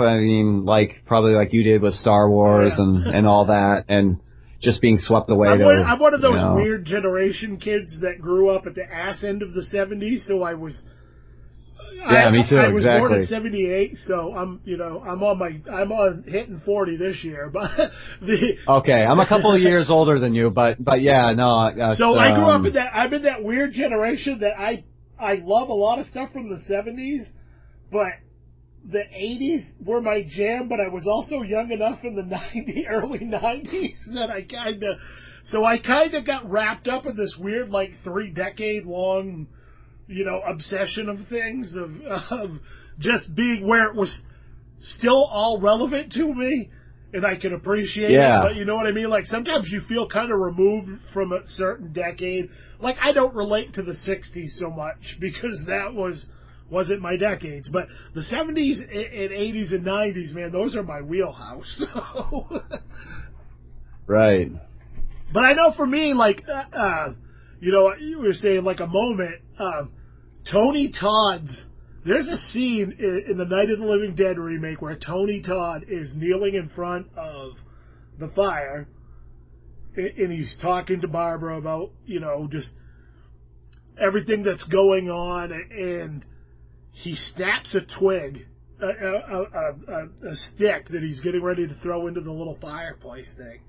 probably like you did with Star Wars and all that, and just being swept away. I'm one of those weird generation kids that grew up at the ass end of the 70s, so I was... Yeah, me too. I was exactly. born in '78, so I'm on hitting 40 this year. But okay, I'm a couple of years older than you, but yeah, no. So I grew up in that. I'm in that weird generation that I love a lot of stuff from the '70s, but the '80s were my jam. But I was also young enough in the early '90s that I kind of got wrapped up in this weird 3-decade long, obsession of things, of just being where it was still all relevant to me and I could appreciate it. But you know what I mean? Sometimes you feel kind of removed from a certain decade. I don't relate to the 60s so much because that wasn't my decades. But the 70s and 80s and 90s, man, those are my wheelhouse. Right. But I know for me, you were saying a moment, Tony Todd's, there's a scene in the Night of the Living Dead remake where Tony Todd is kneeling in front of the fire and he's talking to Barbara about, just everything that's going on, and he snaps a twig, a stick that he's getting ready to throw into the little fireplace thing.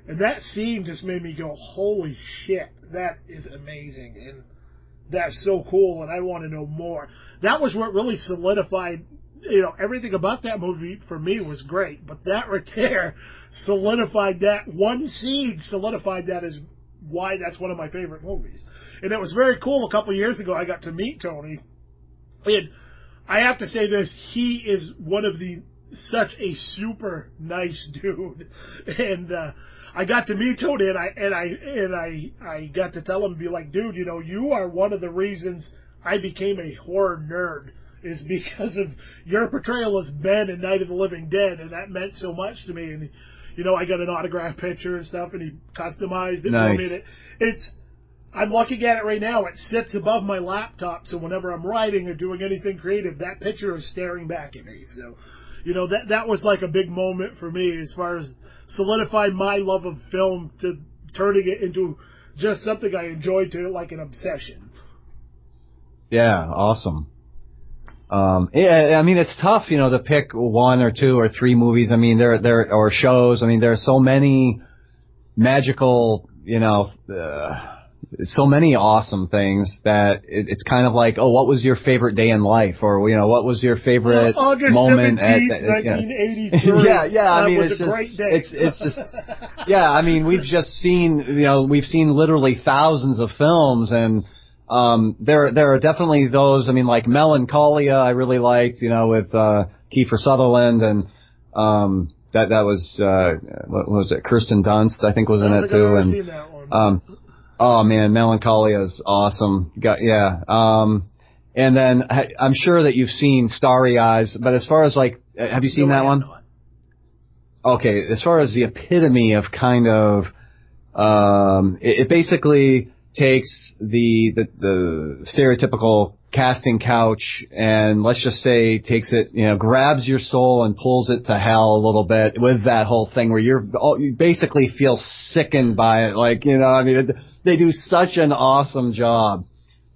And that scene just made me go, holy shit, that is amazing, and that's so cool, and I want to know more. That was what really solidified, everything about that movie for me was great, but that right there solidified that. One scene solidified that as why that's one of my favorite movies. And it was very cool. A couple years ago, I got to meet Tony, and I have to say this, he is one of the such a super nice dude, and I got to meet Tony, and I got to tell him, be like, dude, you know, you are one of the reasons I became a horror nerd, is because of your portrayal as Ben in Night of the Living Dead, and that meant so much to me. And you know, I got an autographed picture and stuff, and he customized it for me. I'm looking at it right now. It sits above my laptop, so whenever I'm writing or doing anything creative, that picture is staring back at me. So, you know, that was like a big moment for me as far as solidifying my love of film to turning it into just something I enjoyed to like an obsession. Yeah, awesome. Yeah, I mean, it's tough, you know, to pick one or two or three movies. I mean, there or shows. I mean, there are so many magical, you know, so many awesome things that it's kind of like, oh, what was your favorite day in life, or you know, what was your favorite August moment 17th, 1983. yeah. I mean, was a great day. It's just, yeah. I mean, we've seen literally thousands of films, and there are definitely those. I mean, like Melancholia, I really liked, you know, with Kiefer Sutherland, and that was what was it? Kirsten Dunst, I think, was in it too. I've never seen that one. Oh man, Melancholia is awesome. And then I'm sure that you've seen Starry Eyes, but as far as like, have you seen that one? Not. Okay, as far as the epitome of kind of, it basically takes the stereotypical casting couch and let's just say takes it, you know, grabs your soul and pulls it to hell a little bit with that whole thing where you basically feel sickened by it. Like, you know, I mean, they do such an awesome job.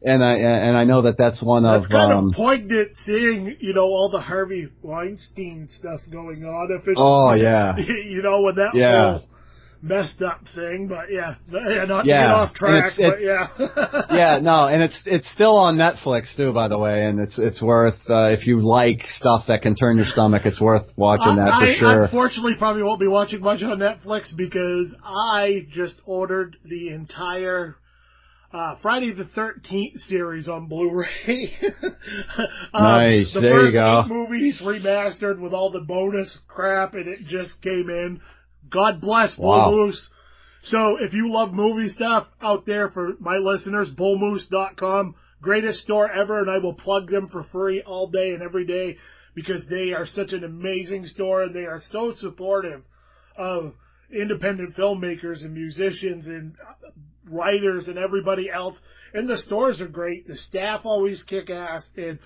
And I know that's one of... That's kind of poignant seeing, you know, all the Harvey Weinstein stuff going on. If it's, yeah. You know, with that whole messed up thing, but not to get off track, but yeah. Yeah, no, and it's still on Netflix too, by the way, and it's worth, if you like stuff that can turn your stomach, it's worth watching that for sure. I unfortunately probably won't be watching much on Netflix because I just ordered the entire Friday the 13th series on Blu-ray. Nice, there you go. The first 8 movies remastered with all the bonus crap, and it just came in. God bless Bull Moose. So if you love movie stuff out there, for my listeners, bullmoose.com, greatest store ever, and I will plug them for free all day and every day because they are such an amazing store and they are so supportive of independent filmmakers and musicians and writers and everybody else. And the stores are great. The staff always kick ass. And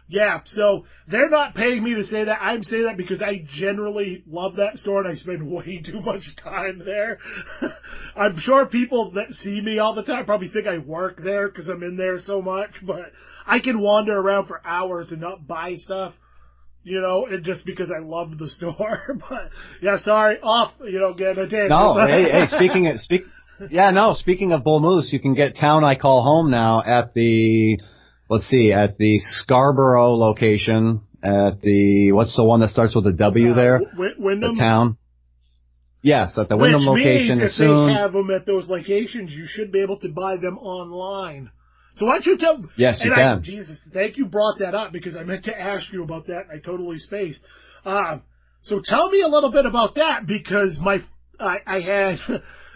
yeah, so they're not paying me to say that. I'm saying that because I generally love that store and I spend way too much time there. I'm sure people that see me all the time probably think I work there because I'm in there so much, but I can wander around for hours and not buy stuff, you know, and just because I love the store. But yeah, sorry, getting a tangent. No, hey, speaking of Bull Moose, you can get Town I Call Home now at the Scarborough location, at what's the one that starts with a W there? Wyndham? The Town. Yes, at the Wyndham location. Which means if they have them at those locations, you should be able to buy them online. So why don't you tell... Yes, you can. Jesus, thank you brought that up because I meant to ask you about that. I totally spaced. So tell me a little bit about that because I had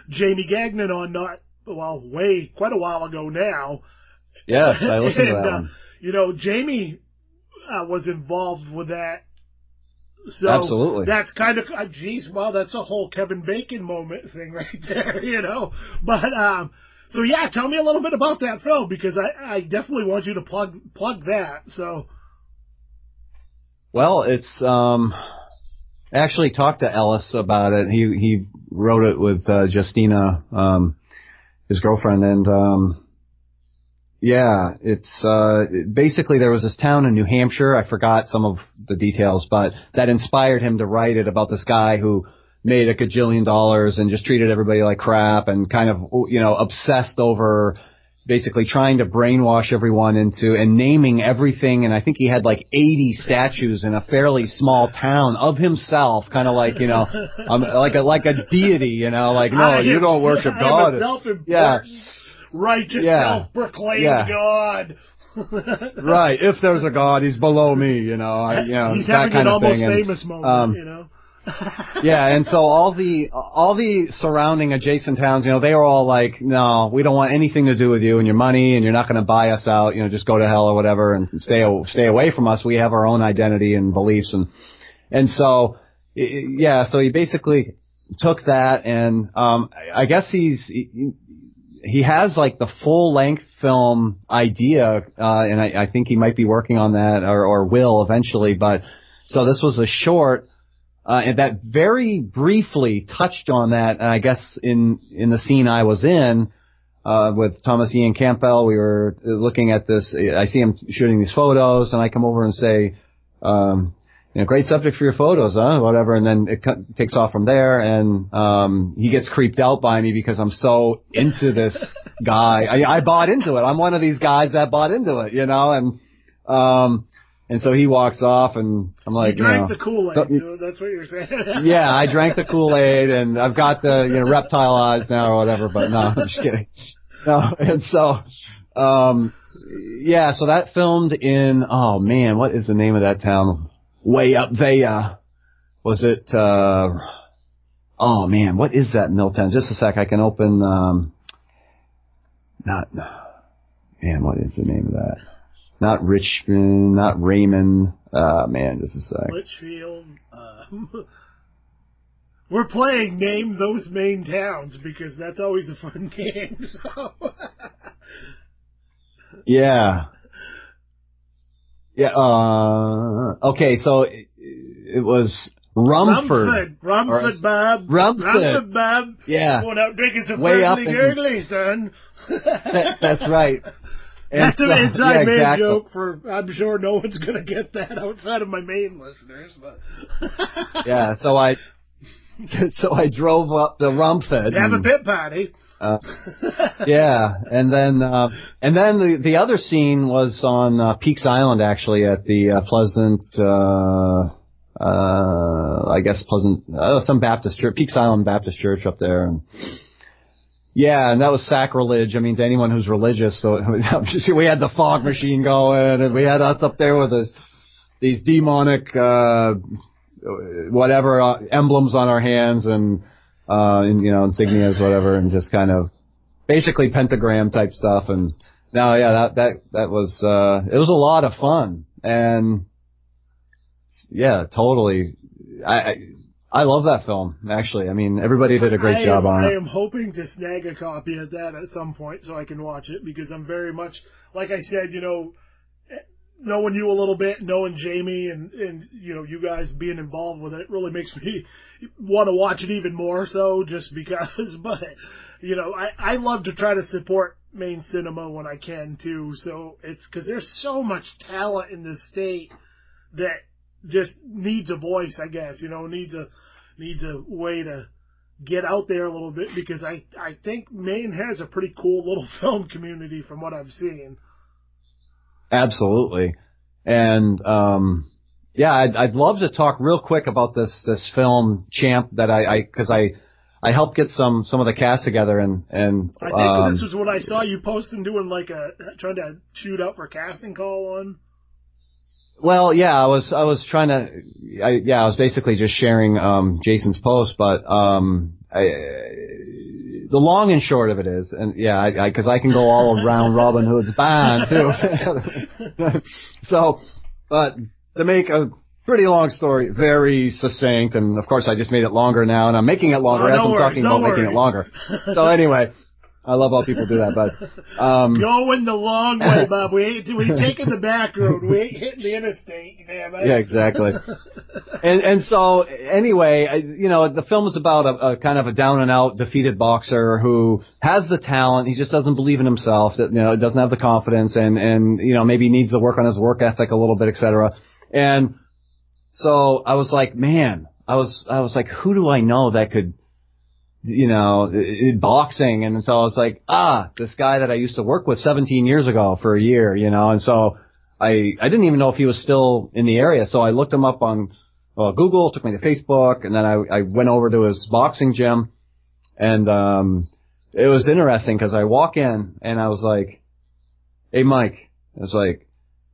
Jamie Gagnon on quite a while ago now. Yes, I listened to that one. You know, Jamie was involved with that. So absolutely. That's kind of, that's a whole Kevin Bacon moment thing right there, you know. But, so yeah, tell me a little bit about that film because I definitely want you to plug that, so. Well, it's, I actually talked to Ellis about it. He wrote it with, Justina, his girlfriend, and, yeah, it's basically there was this town in New Hampshire. I forgot some of the details, but that inspired him to write it about this guy who made $1 gajillion and just treated everybody like crap and kind of, you know, obsessed over basically trying to brainwash everyone into and naming everything. And I think he had like 80 statues in a fairly small town of himself, kind of like, you know, like a deity, you know, like, no, you don't worship God. I'm a self-important righteous, Yeah. self-proclaimed Yeah. God. Right. If there's a God, he's below me, He's that having kind an of almost thing. famous moment, Yeah, and so all the surrounding adjacent towns, they were all like, no, we don't want anything to do with you and your money, and you're not going to buy us out, just go to hell or whatever, and stay away from us. We have our own identity and beliefs, and so so he basically took that, and I guess he has like the full length film idea, and I think he might be working on that or will eventually, but so this was a short. And that very briefly touched on that, I guess, in the scene I was in, with Thomas Ian Campbell. We were looking at this. I see him shooting these photos, and I come over and say, great subject for your photos, huh? Whatever. And then it takes off from there, and he gets creeped out by me because I'm so into this guy. I bought into it. I'm one of these guys that bought into it, and so he walks off, and I'm like, you drank the Kool-Aid, so that's what you're saying. Yeah, I drank the Kool-Aid, and I've got the reptile eyes now or whatever. But no, I'm just kidding. No, and so, so that filmed in. Oh man, what is the name of that town? Way up there. Was it? Oh man, what is that mill town? Just a sec, I can open. What is the name of that? Not Richmond, not Raymond. Just a sec. Litchfield. We're playing Name Those Main Towns because that's always a fun game. So. Yeah. Okay, so it was Rumford. Rumford, Bob. Rumford, Bob. Yeah. Going out drinking some Way up gurgly, son. That's right. That's an inside man exactly. joke for, I'm sure no one's going to get that outside of my main listeners. But yeah, so I drove up to Rumford. Have a pit party. Yeah, and then the other scene was on Peaks Island, actually, at the some Baptist church, Peaks Island Baptist Church up there. And yeah, and that was sacrilege. I mean, to anyone who's religious. So we had the fog machine going, and we had us up there with these demonic emblems on our hands and insignias, whatever, and just kind of basically pentagram type stuff. And now, yeah, that was it was a lot of fun, and yeah, totally. I love that film, actually. I mean, everybody did a great job on it. I am hoping to snag a copy of that at some point so I can watch it, because I'm very much, like I said, knowing you a little bit, knowing Jamie and you guys being involved with it really makes me want to watch it even more so, just because. But, I love to try to support Maine cinema when I can, too. So it's because there's so much talent in this state that just needs a voice, I guess, needs a way to get out there a little bit, because I think Maine has a pretty cool little film community from what I've seen. Absolutely. And, I'd love to talk real quick about this film, Champ, that I helped get some of the cast together, and I think this was what I saw you posting, doing trying to shoot up for casting call on. Well, yeah, I was trying to, I was basically just sharing, Jason's post, but, the long and short of it is, and yeah, cause I can go all around Robin Hood's band too. So, but to make a pretty long story very succinct, and of course I just made it longer now, and I'm making it longer as I'm talking about making it longer. So anyway, I love how people do that, but going the long way, Bob. We taking the back road. We ain't hitting the interstate. Yeah, exactly. And so anyway, the film is about a kind of a down and out defeated boxer who has the talent. He just doesn't believe in himself. That doesn't have the confidence, and maybe needs to work on his work ethic a little bit, etc. And so I was like, man, I was like, who do I know that could, boxing? And so I was like, this guy that I used to work with 17 years ago for a year, and so I didn't even know if he was still in the area. So I looked him up on Google, took me to Facebook, and then I went over to his boxing gym, and it was interesting because I walk in and I was like, "Hey, Mike," I was like,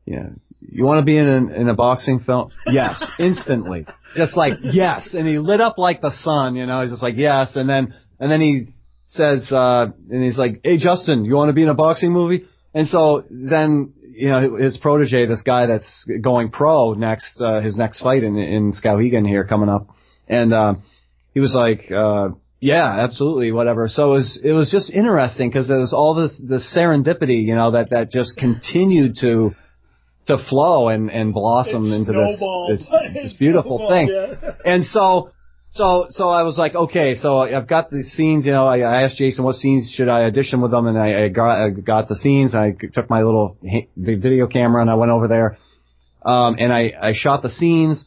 "Yeah, you want to be in a boxing film?" Yes, instantly, just like yes, and he lit up like the sun, you know. He's just like yes, and then he says, and he's like, "Hey, Justin, you want to be in a boxing movie?" And so then, you know, his protege, this guy that's going pro next, his next fight in Skowhegan here coming up, and he was like, yeah, absolutely, whatever. So it was just interesting because there was all this serendipity, you know, that just continued to flow and blossom into this beautiful thing. Yeah. And so I was like, okay, so I've got these scenes, you know, I asked Jason what scenes should I audition with them, and I got the scenes. I took my little video camera and I went over there, and I shot the scenes.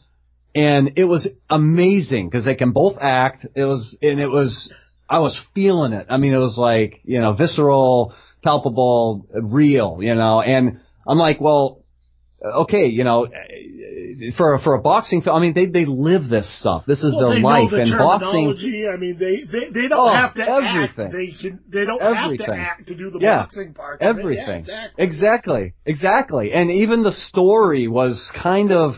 And it was amazing because they can both act. I was feeling it. I mean, it was like, you know, visceral, palpable, real, you know, and I'm like, well, okay, you know, for a boxing film, I mean, they live this stuff. This is their life. And boxing, I mean, they don't have to everything. act. They don't have to act to do the boxing part. Everything. Yeah, Exactly. And even the story was kind of,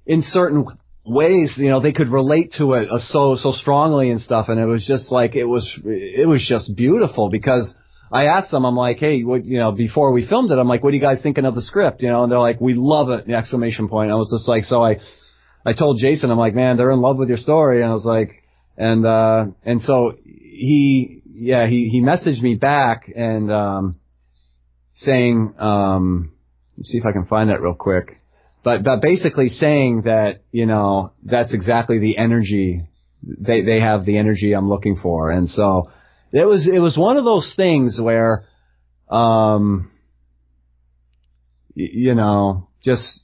in certain ways, you know, they could relate to it so strongly and stuff, and it was just like it was just beautiful because I asked them, I'm like, hey, what, you know, before we filmed it, I'm like, what are you guys thinking of the script, you know? And they're like, we love it! Exclamation point! I was just like, so I told Jason, I'm like, man, they're in love with your story, and I was like, and so he messaged me back and saying, let's see if I can find that real quick. But basically saying that, you know, that's exactly the energy, they have the energy I'm looking for. And so it was one of those things where, you know, just,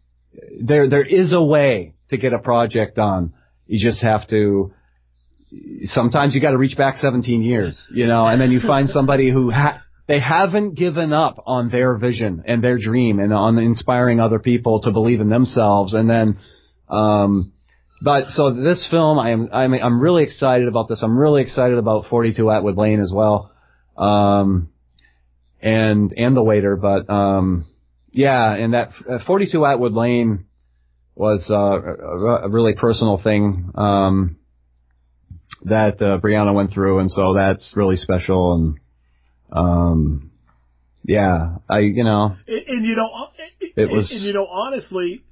there is a way to get a project done. You just have to, sometimes you got to reach back 17 years, you know, and then you find somebody who they haven't given up on their vision and their dream and on inspiring other people to believe in themselves. And then, but so this film, I'm really excited about this. I'm really excited about 42 Atwood Lane as well. And The Waiter, but, yeah, and that 42 Atwood Lane was, a really personal thing, that, Brianna went through. And so that's really special. And, yeah, you know, honestly,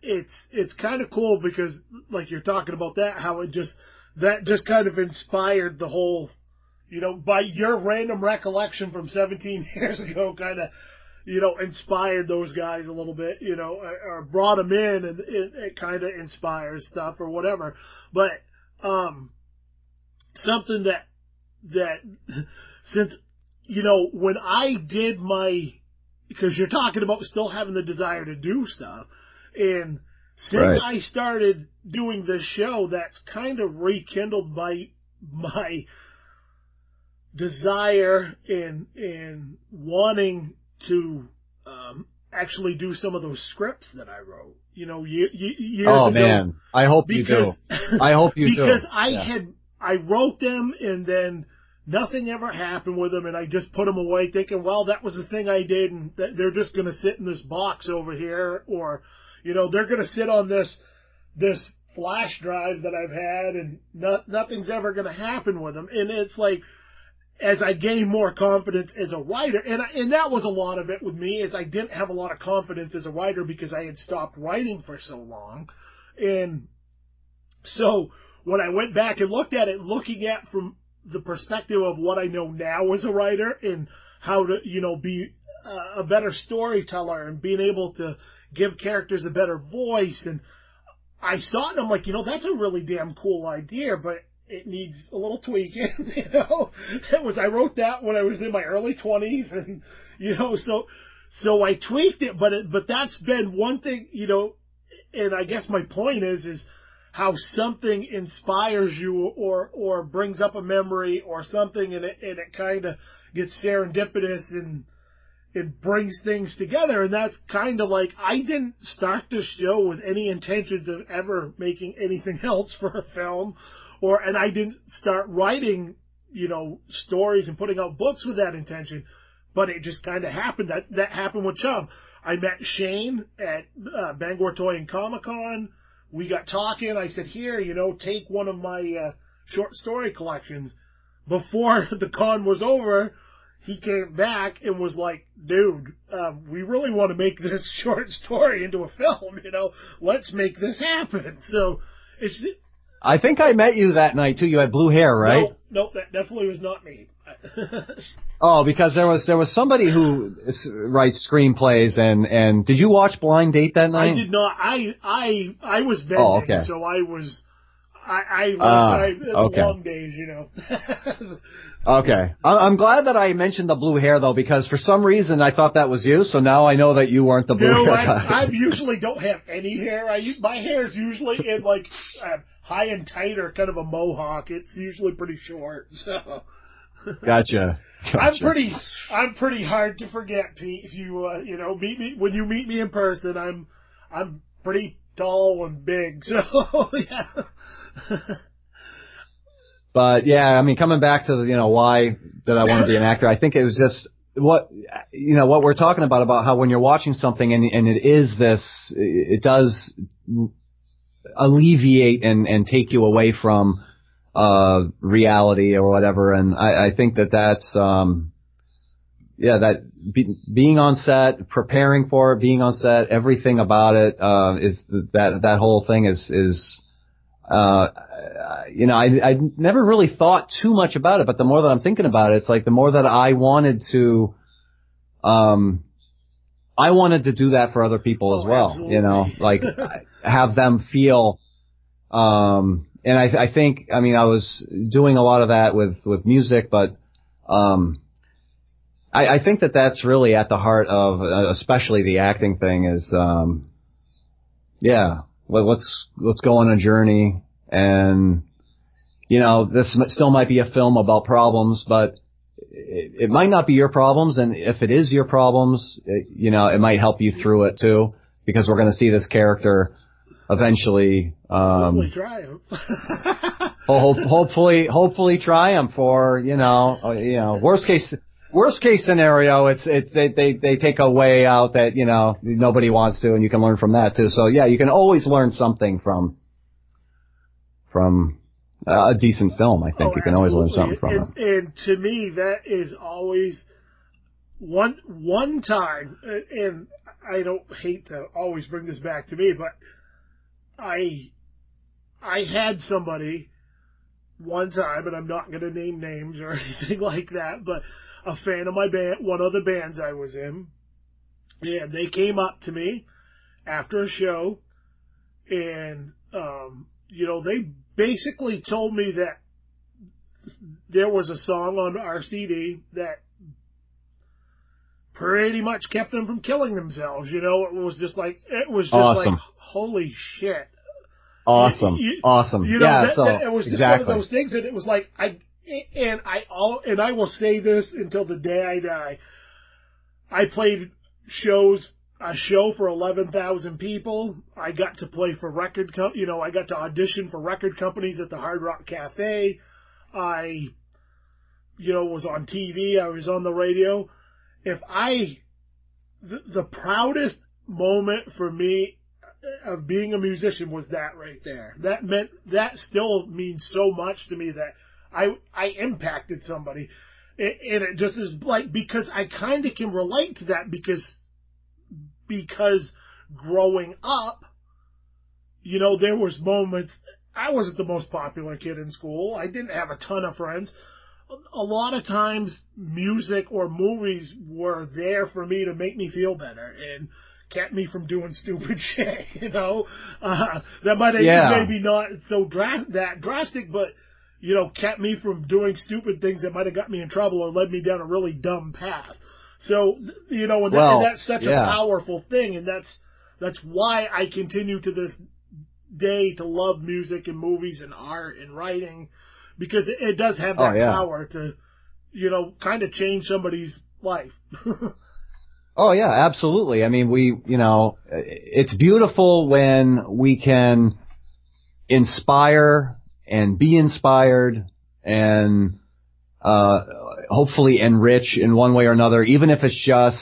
it's kind of cool because, like you're talking about that, how that just kind of inspired the whole, you know, by your random recollection from 17 years ago, kind of, you know, inspired those guys a little bit, you know, or brought them in, and it kind of inspires stuff or whatever. But, something that since, you know, when I did because you're talking about still having the desire to do stuff, and since I started doing this show, that's kind of rekindled my desire in wanting to actually do some of those scripts that I wrote, you know, years ago. Man, I hope you do. I hope you do. Because I wrote them, and then nothing ever happened with them, and I just put them away thinking, well, that was the thing I did, and they're just going to sit in this box over here, or, you know, they're going to sit on this flash drive that I've had, and nothing's ever going to happen with them. And it's like, as I gain more confidence as a writer, and that was a lot of it with me, is I didn't have a lot of confidence as a writer because I had stopped writing for so long. And so when I went back and looked at it, looking at from the perspective of what I know now as a writer and how to, you know, be a better storyteller and being able to give characters a better voice. And I saw it and I'm like, you know, that's a really damn cool idea, but it needs a little tweaking, you know. I wrote that when I was in my early 20s, and, you know, so I tweaked it, but that's been one thing, you know, and I guess my point is how something inspires you or brings up a memory or something, and it kind of gets serendipitous and it brings things together. And that's kind of like, I didn't start this show with any intentions of ever making anything else for a film, and I didn't start writing, stories and putting out books with that intention. But it just kind of happened. That happened with Chum. I met Shane at Bangor Toy and Comic-Con. We got talking. I said, here, take one of my short story collections. Before the con was over, he came back and was like, dude, we really want to make this short story into a film, Let's make this happen. So it's... I think I met you that night, too. You had blue hair, right? Nope, that definitely was not me. Oh, because there was somebody who writes screenplays, and did you watch Blind Date that night? I did not. I was bending, okay. So I was... I long days, Okay. I'm glad that I mentioned the blue hair, though, because for some reason I thought that was you, so now I know that you weren't the blue hair guy. I usually don't have any hair. My hair is usually in, high and tight or kind of a mohawk. It's usually pretty short, so... Gotcha. I'm pretty hard to forget, Pete. If you, meet me, when you meet me in person, I'm pretty tall and big, so, yeah. But yeah, coming back to why did I want to be an actor? I think it was just what we're talking about how when you're watching something and it does alleviate and take you away from reality or whatever. And I think that's being on set, preparing for it, being on set, everything about it is that whole thing is. I never really thought too much about it, but the more that I'm thinking about it, it's like the more that I wanted to do that for other people as well, absolutely. have them feel, and I think, I was doing a lot of that with music, but, I think that's really at the heart of, especially the acting thing is, let's go on a journey, and this still might be a film about problems, but it might not be your problems, and if it is your problems, it might help you through it too, because we're going to see this character eventually hopefully triumph. hopefully triumph, or worst case scenario, it's they take a way out that nobody wants to, and you can learn from that too. So yeah, you can always learn something from a decent film. I think you can always learn something from it. And to me, that is always one time. And I don't hate to always bring this back to me, but I had somebody one time, and I'm not going to name names or anything like that, but a fan of my band, one of the bands I was in, and they came up to me after a show, and, they basically told me that there was a song on our CD that pretty much kept them from killing themselves. It was just awesome. Like, holy shit. Awesome. Awesome. Yeah, it was just exactly one of those things that it was like, I will say this until the day I die. I played a show for 11,000 people. I got to play for I got to audition for record companies at the Hard Rock Cafe. I, was on TV. I was on the radio. The proudest moment for me of being a musician was that right there. That still means so much to me that I impacted somebody. And it just is because I kind of can relate to that because growing up, there was moments, I wasn't the most popular kid in school. I didn't have a ton of friends. A lot of times music or movies were there for me to make me feel better and kept me from doing stupid shit, that might have maybe not so drastic, but kept me from doing stupid things that might have got me in trouble or led me down a really dumb path. So, and that's such a powerful thing, and that's why I continue to this day to love music and movies and art and writing, because it does have that power to, kind of change somebody's life. Oh yeah, absolutely. It's beautiful when we can inspire and be inspired and hopefully enrich in one way or another, even if it's just,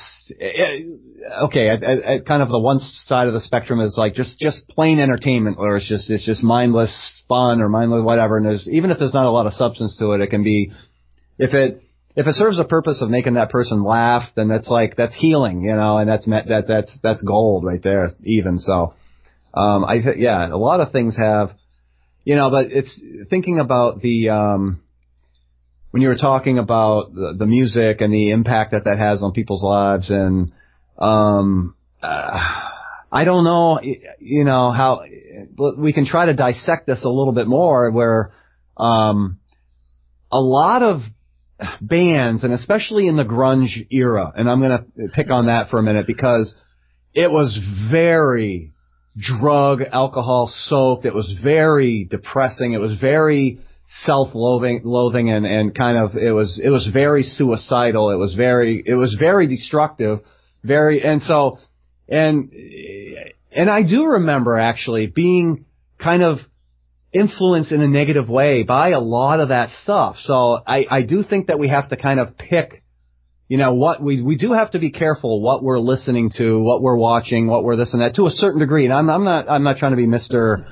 okay, at kind of the one side of the spectrum is like just plain entertainment, or it's just mindless fun or mindless whatever, and even if there's not a lot of substance to it, it can be, if it serves a purpose of making that person laugh, then that's healing, and that's gold right there, even. So, a lot of things have, but it's thinking about when you were talking about the music and the impact that has on people's lives, and, I don't know, how we can try to dissect this a little bit more, where, a lot of bands, and especially in the grunge era, and I'm going to pick on that for a minute because it was very drug, alcohol soaked. It was very depressing. It was very self-loathing and kind of, it was very suicidal. It was very destructive, and I do remember actually being kind of influenced in a negative way by a lot of that stuff. So I do think that we have to kind of pick, what we do have to be careful what we're listening to, what we're watching, what we're this and that to a certain degree. And I'm not trying to be Mr.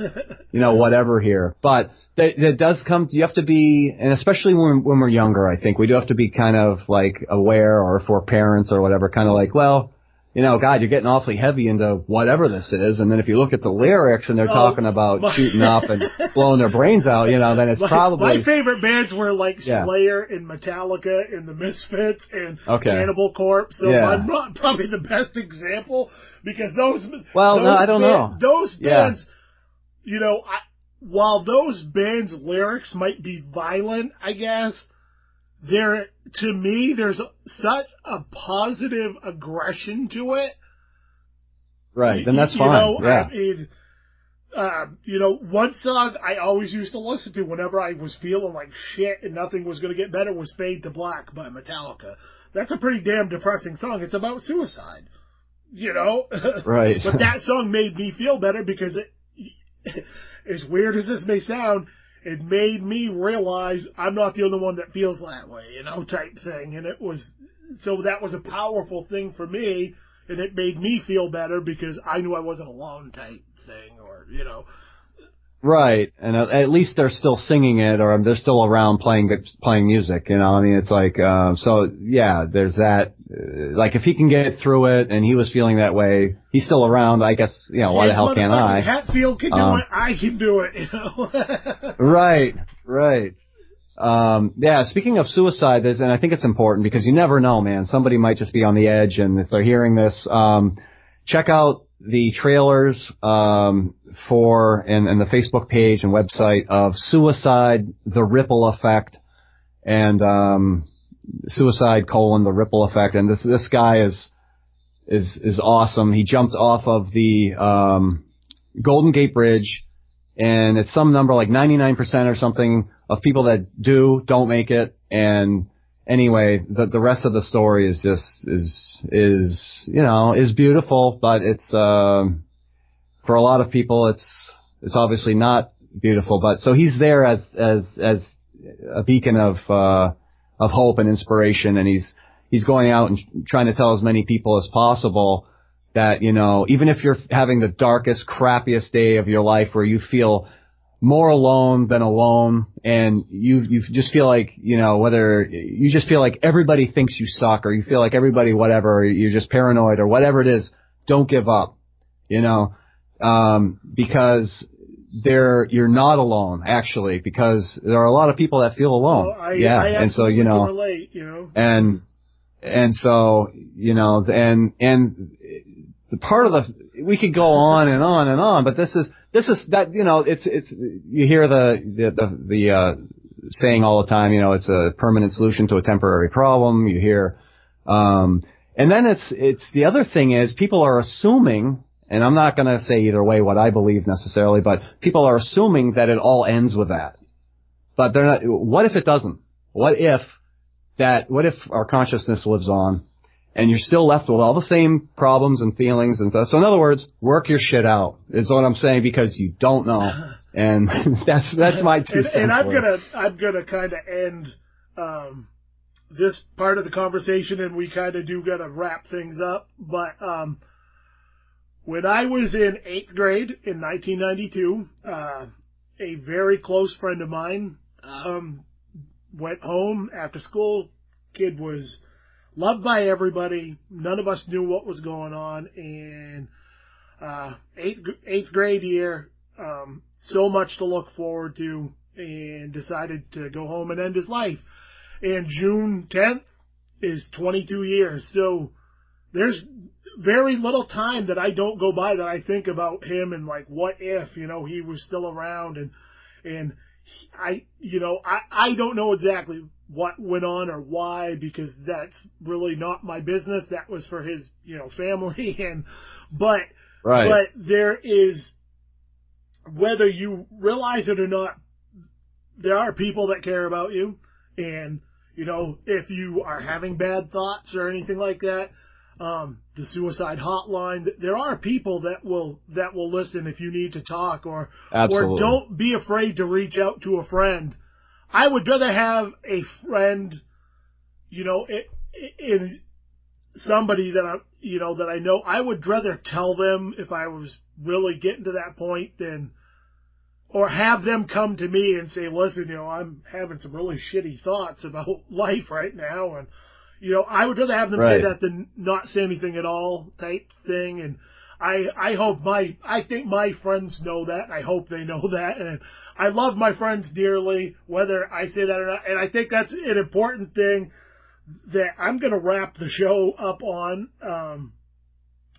Whatever here, but that does come, you have to be, and especially when we're younger, I think we do have to be kind of like aware, or if we're parents or whatever, kind of like, well, God, you're getting awfully heavy into whatever this is. And then if you look at the lyrics and they're talking about shooting up and blowing their brains out, then it's probably... My favorite bands were like Slayer and Metallica and the Misfits and Cannibal Corpse. So I'm not probably the best example, because I don't know. Those bands, while those bands' lyrics might be violent, I guess, to me, there's such a positive aggression to it. Right, then that's fine. I mean, one song I always used to listen to whenever I was feeling like shit and nothing was going to get better was Fade to Black by Metallica. That's a pretty damn depressing song. It's about suicide, Right. But that song made me feel better because as weird as this may sound, it made me realize I'm not the only one that feels that way, type thing. And that was a powerful thing for me, and it made me feel better because I knew I wasn't alone, type thing, or. Right, and at least they're still singing it, or they're still around playing music. I mean, it's like, there's that. Like, if he can get through it, and he was feeling that way, he's still around. I guess, why the hell can't I? Hatfield can do it. I can do it. Right. Speaking of suicide, and I think it's important because you never know, man. Somebody might just be on the edge, and if they're hearing this, check out the trailers for and the Facebook page and website of Suicide: The Ripple Effect, and Suicide: The Ripple Effect. And this guy is awesome. He jumped off of the Golden Gate Bridge, and it's some number like 99% or something of people that don't make it. And anyway, the rest of the story is just is beautiful, but it's for a lot of people it's obviously not beautiful. But so he's there as a beacon of hope and inspiration, and he's going out and trying to tell as many people as possible that even if you're having the darkest, crappiest day of your life where you feel more alone than alone, and you just feel like, whether you just feel like everybody thinks you suck, or you feel like everybody whatever, or you're just paranoid or whatever it is, don't give up, because you're not alone, actually, because there are a lot of people that feel alone. Well, I and so, can relate, and so, and the part of we could go on and on and on, but this is that, it's you hear the saying all the time, it's a permanent solution to a temporary problem. You hear, and then it's the other thing is people are assuming, and I'm not going to say either way what I believe necessarily, but people are assuming that it all ends with that. But they're not. What if it doesn't? What if our consciousness lives on, and you're still left with all the same problems and feelings and stuff? So in other words, work your shit out is what I'm saying, because you don't know, and that's my 2 cents. And I'm gonna kind of end this part of the conversation, and we kind of do got to wrap things up. But when I was in 8th grade in 1992, a very close friend of mine went home after school. Kid was loved by everybody. None of us knew what was going on. And eighth grade year, so much to look forward to, and decided to go home and end his life. And June 10th is 22 years. So there's very little time that I don't go by that I think about him and like, what if, he was still around, and I don't know exactly what went on or why, because that's really not my business. That was for his, family. But there is, whether you realize it or not, there are people that care about you. And, if you are having bad thoughts or anything like that, the suicide hotline, there are people that will listen if you need to talk, or don't be afraid to reach out to a friend. I would rather have a friend, in somebody that I know. I would rather tell them if I was really getting to that point or have them come to me and say, listen, I'm having some really shitty thoughts about life right now. And, I would rather have them say that than not say anything at all type thing. And I think my friends know that. I hope they know that. And I love my friends dearly, whether I say that or not. And I think that's an important thing that I'm going to wrap the show up on,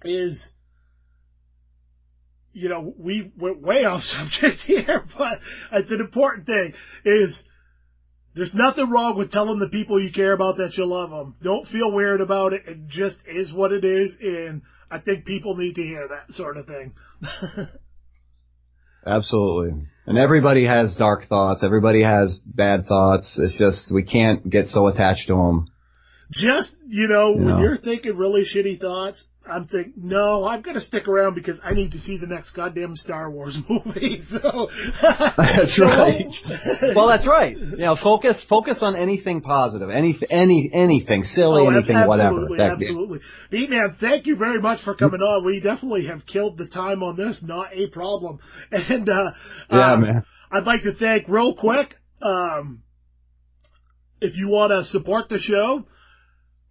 is, we went way off subject here, but it's an important thing, is there's nothing wrong with telling the people you care about that you love them. Don't feel weird about it. It just is what it is, and I think people need to hear that sort of thing. Absolutely. And everybody has dark thoughts. Everybody has bad thoughts. It's just we can't get so attached to them. Just, when you're thinking really shitty thoughts, I'm thinking, no, I've got to stick around because I need to see the next goddamn Star Wars movie. So that's right. Well, that's right. Focus on anything positive, anything silly, anything whatever. Absolutely. Pete, man, thank you very much for coming on. We definitely have killed the time on this. Not a problem. And man, I'd like to thank real quick. If you want to support the show,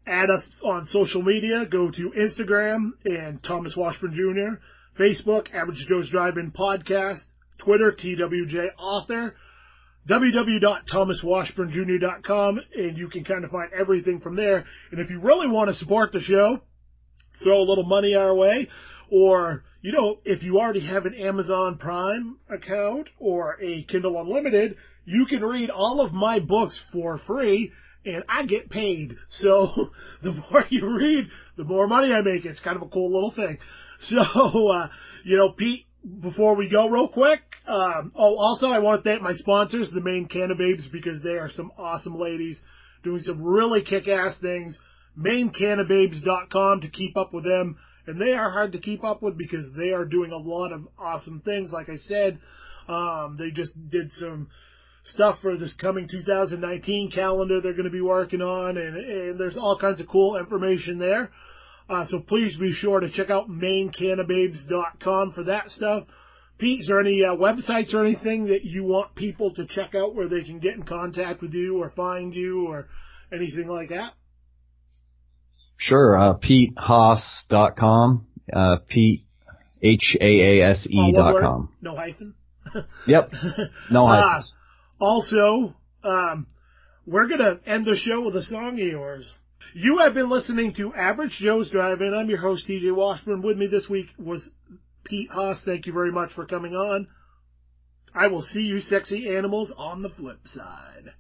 add us on social media. Go to Instagram and Thomas Washburn Jr., Facebook, Average Joe's Drive-In Podcast, Twitter, TWJ Author, www.thomaswashburnjr.com, and you can kind of find everything from there. And if you really want to support the show, throw a little money our way, or, if you already have an Amazon Prime account or a Kindle Unlimited, you can read all of my books for free, and I get paid. So the more you read, the more money I make. It's kind of a cool little thing. So, Pete, before we go real quick, also I want to thank my sponsors, the Maine Cannababes, because they are some awesome ladies doing some really kick-ass things. MaineCannababes.com to keep up with them. And they are hard to keep up with because they are doing a lot of awesome things. Like I said, they just did some stuff for this coming 2019 calendar they're going to be working on, and there's all kinds of cool information there. So please be sure to check out MaineCannababes.com for that stuff. Pete, is there any websites or anything that you want people to check out where they can get in contact with you or find you or anything like that? Sure. PeteHaase.com. Pete, HAASE.com. No hyphen? Yep. No hyphen. Also, we're going to end the show with a song of yours. You have been listening to Average Joe's Drive-In. I'm your host, TJ Washburn. With me this week was Pete Haase. Thank you very much for coming on. I will see you sexy animals on the flip side.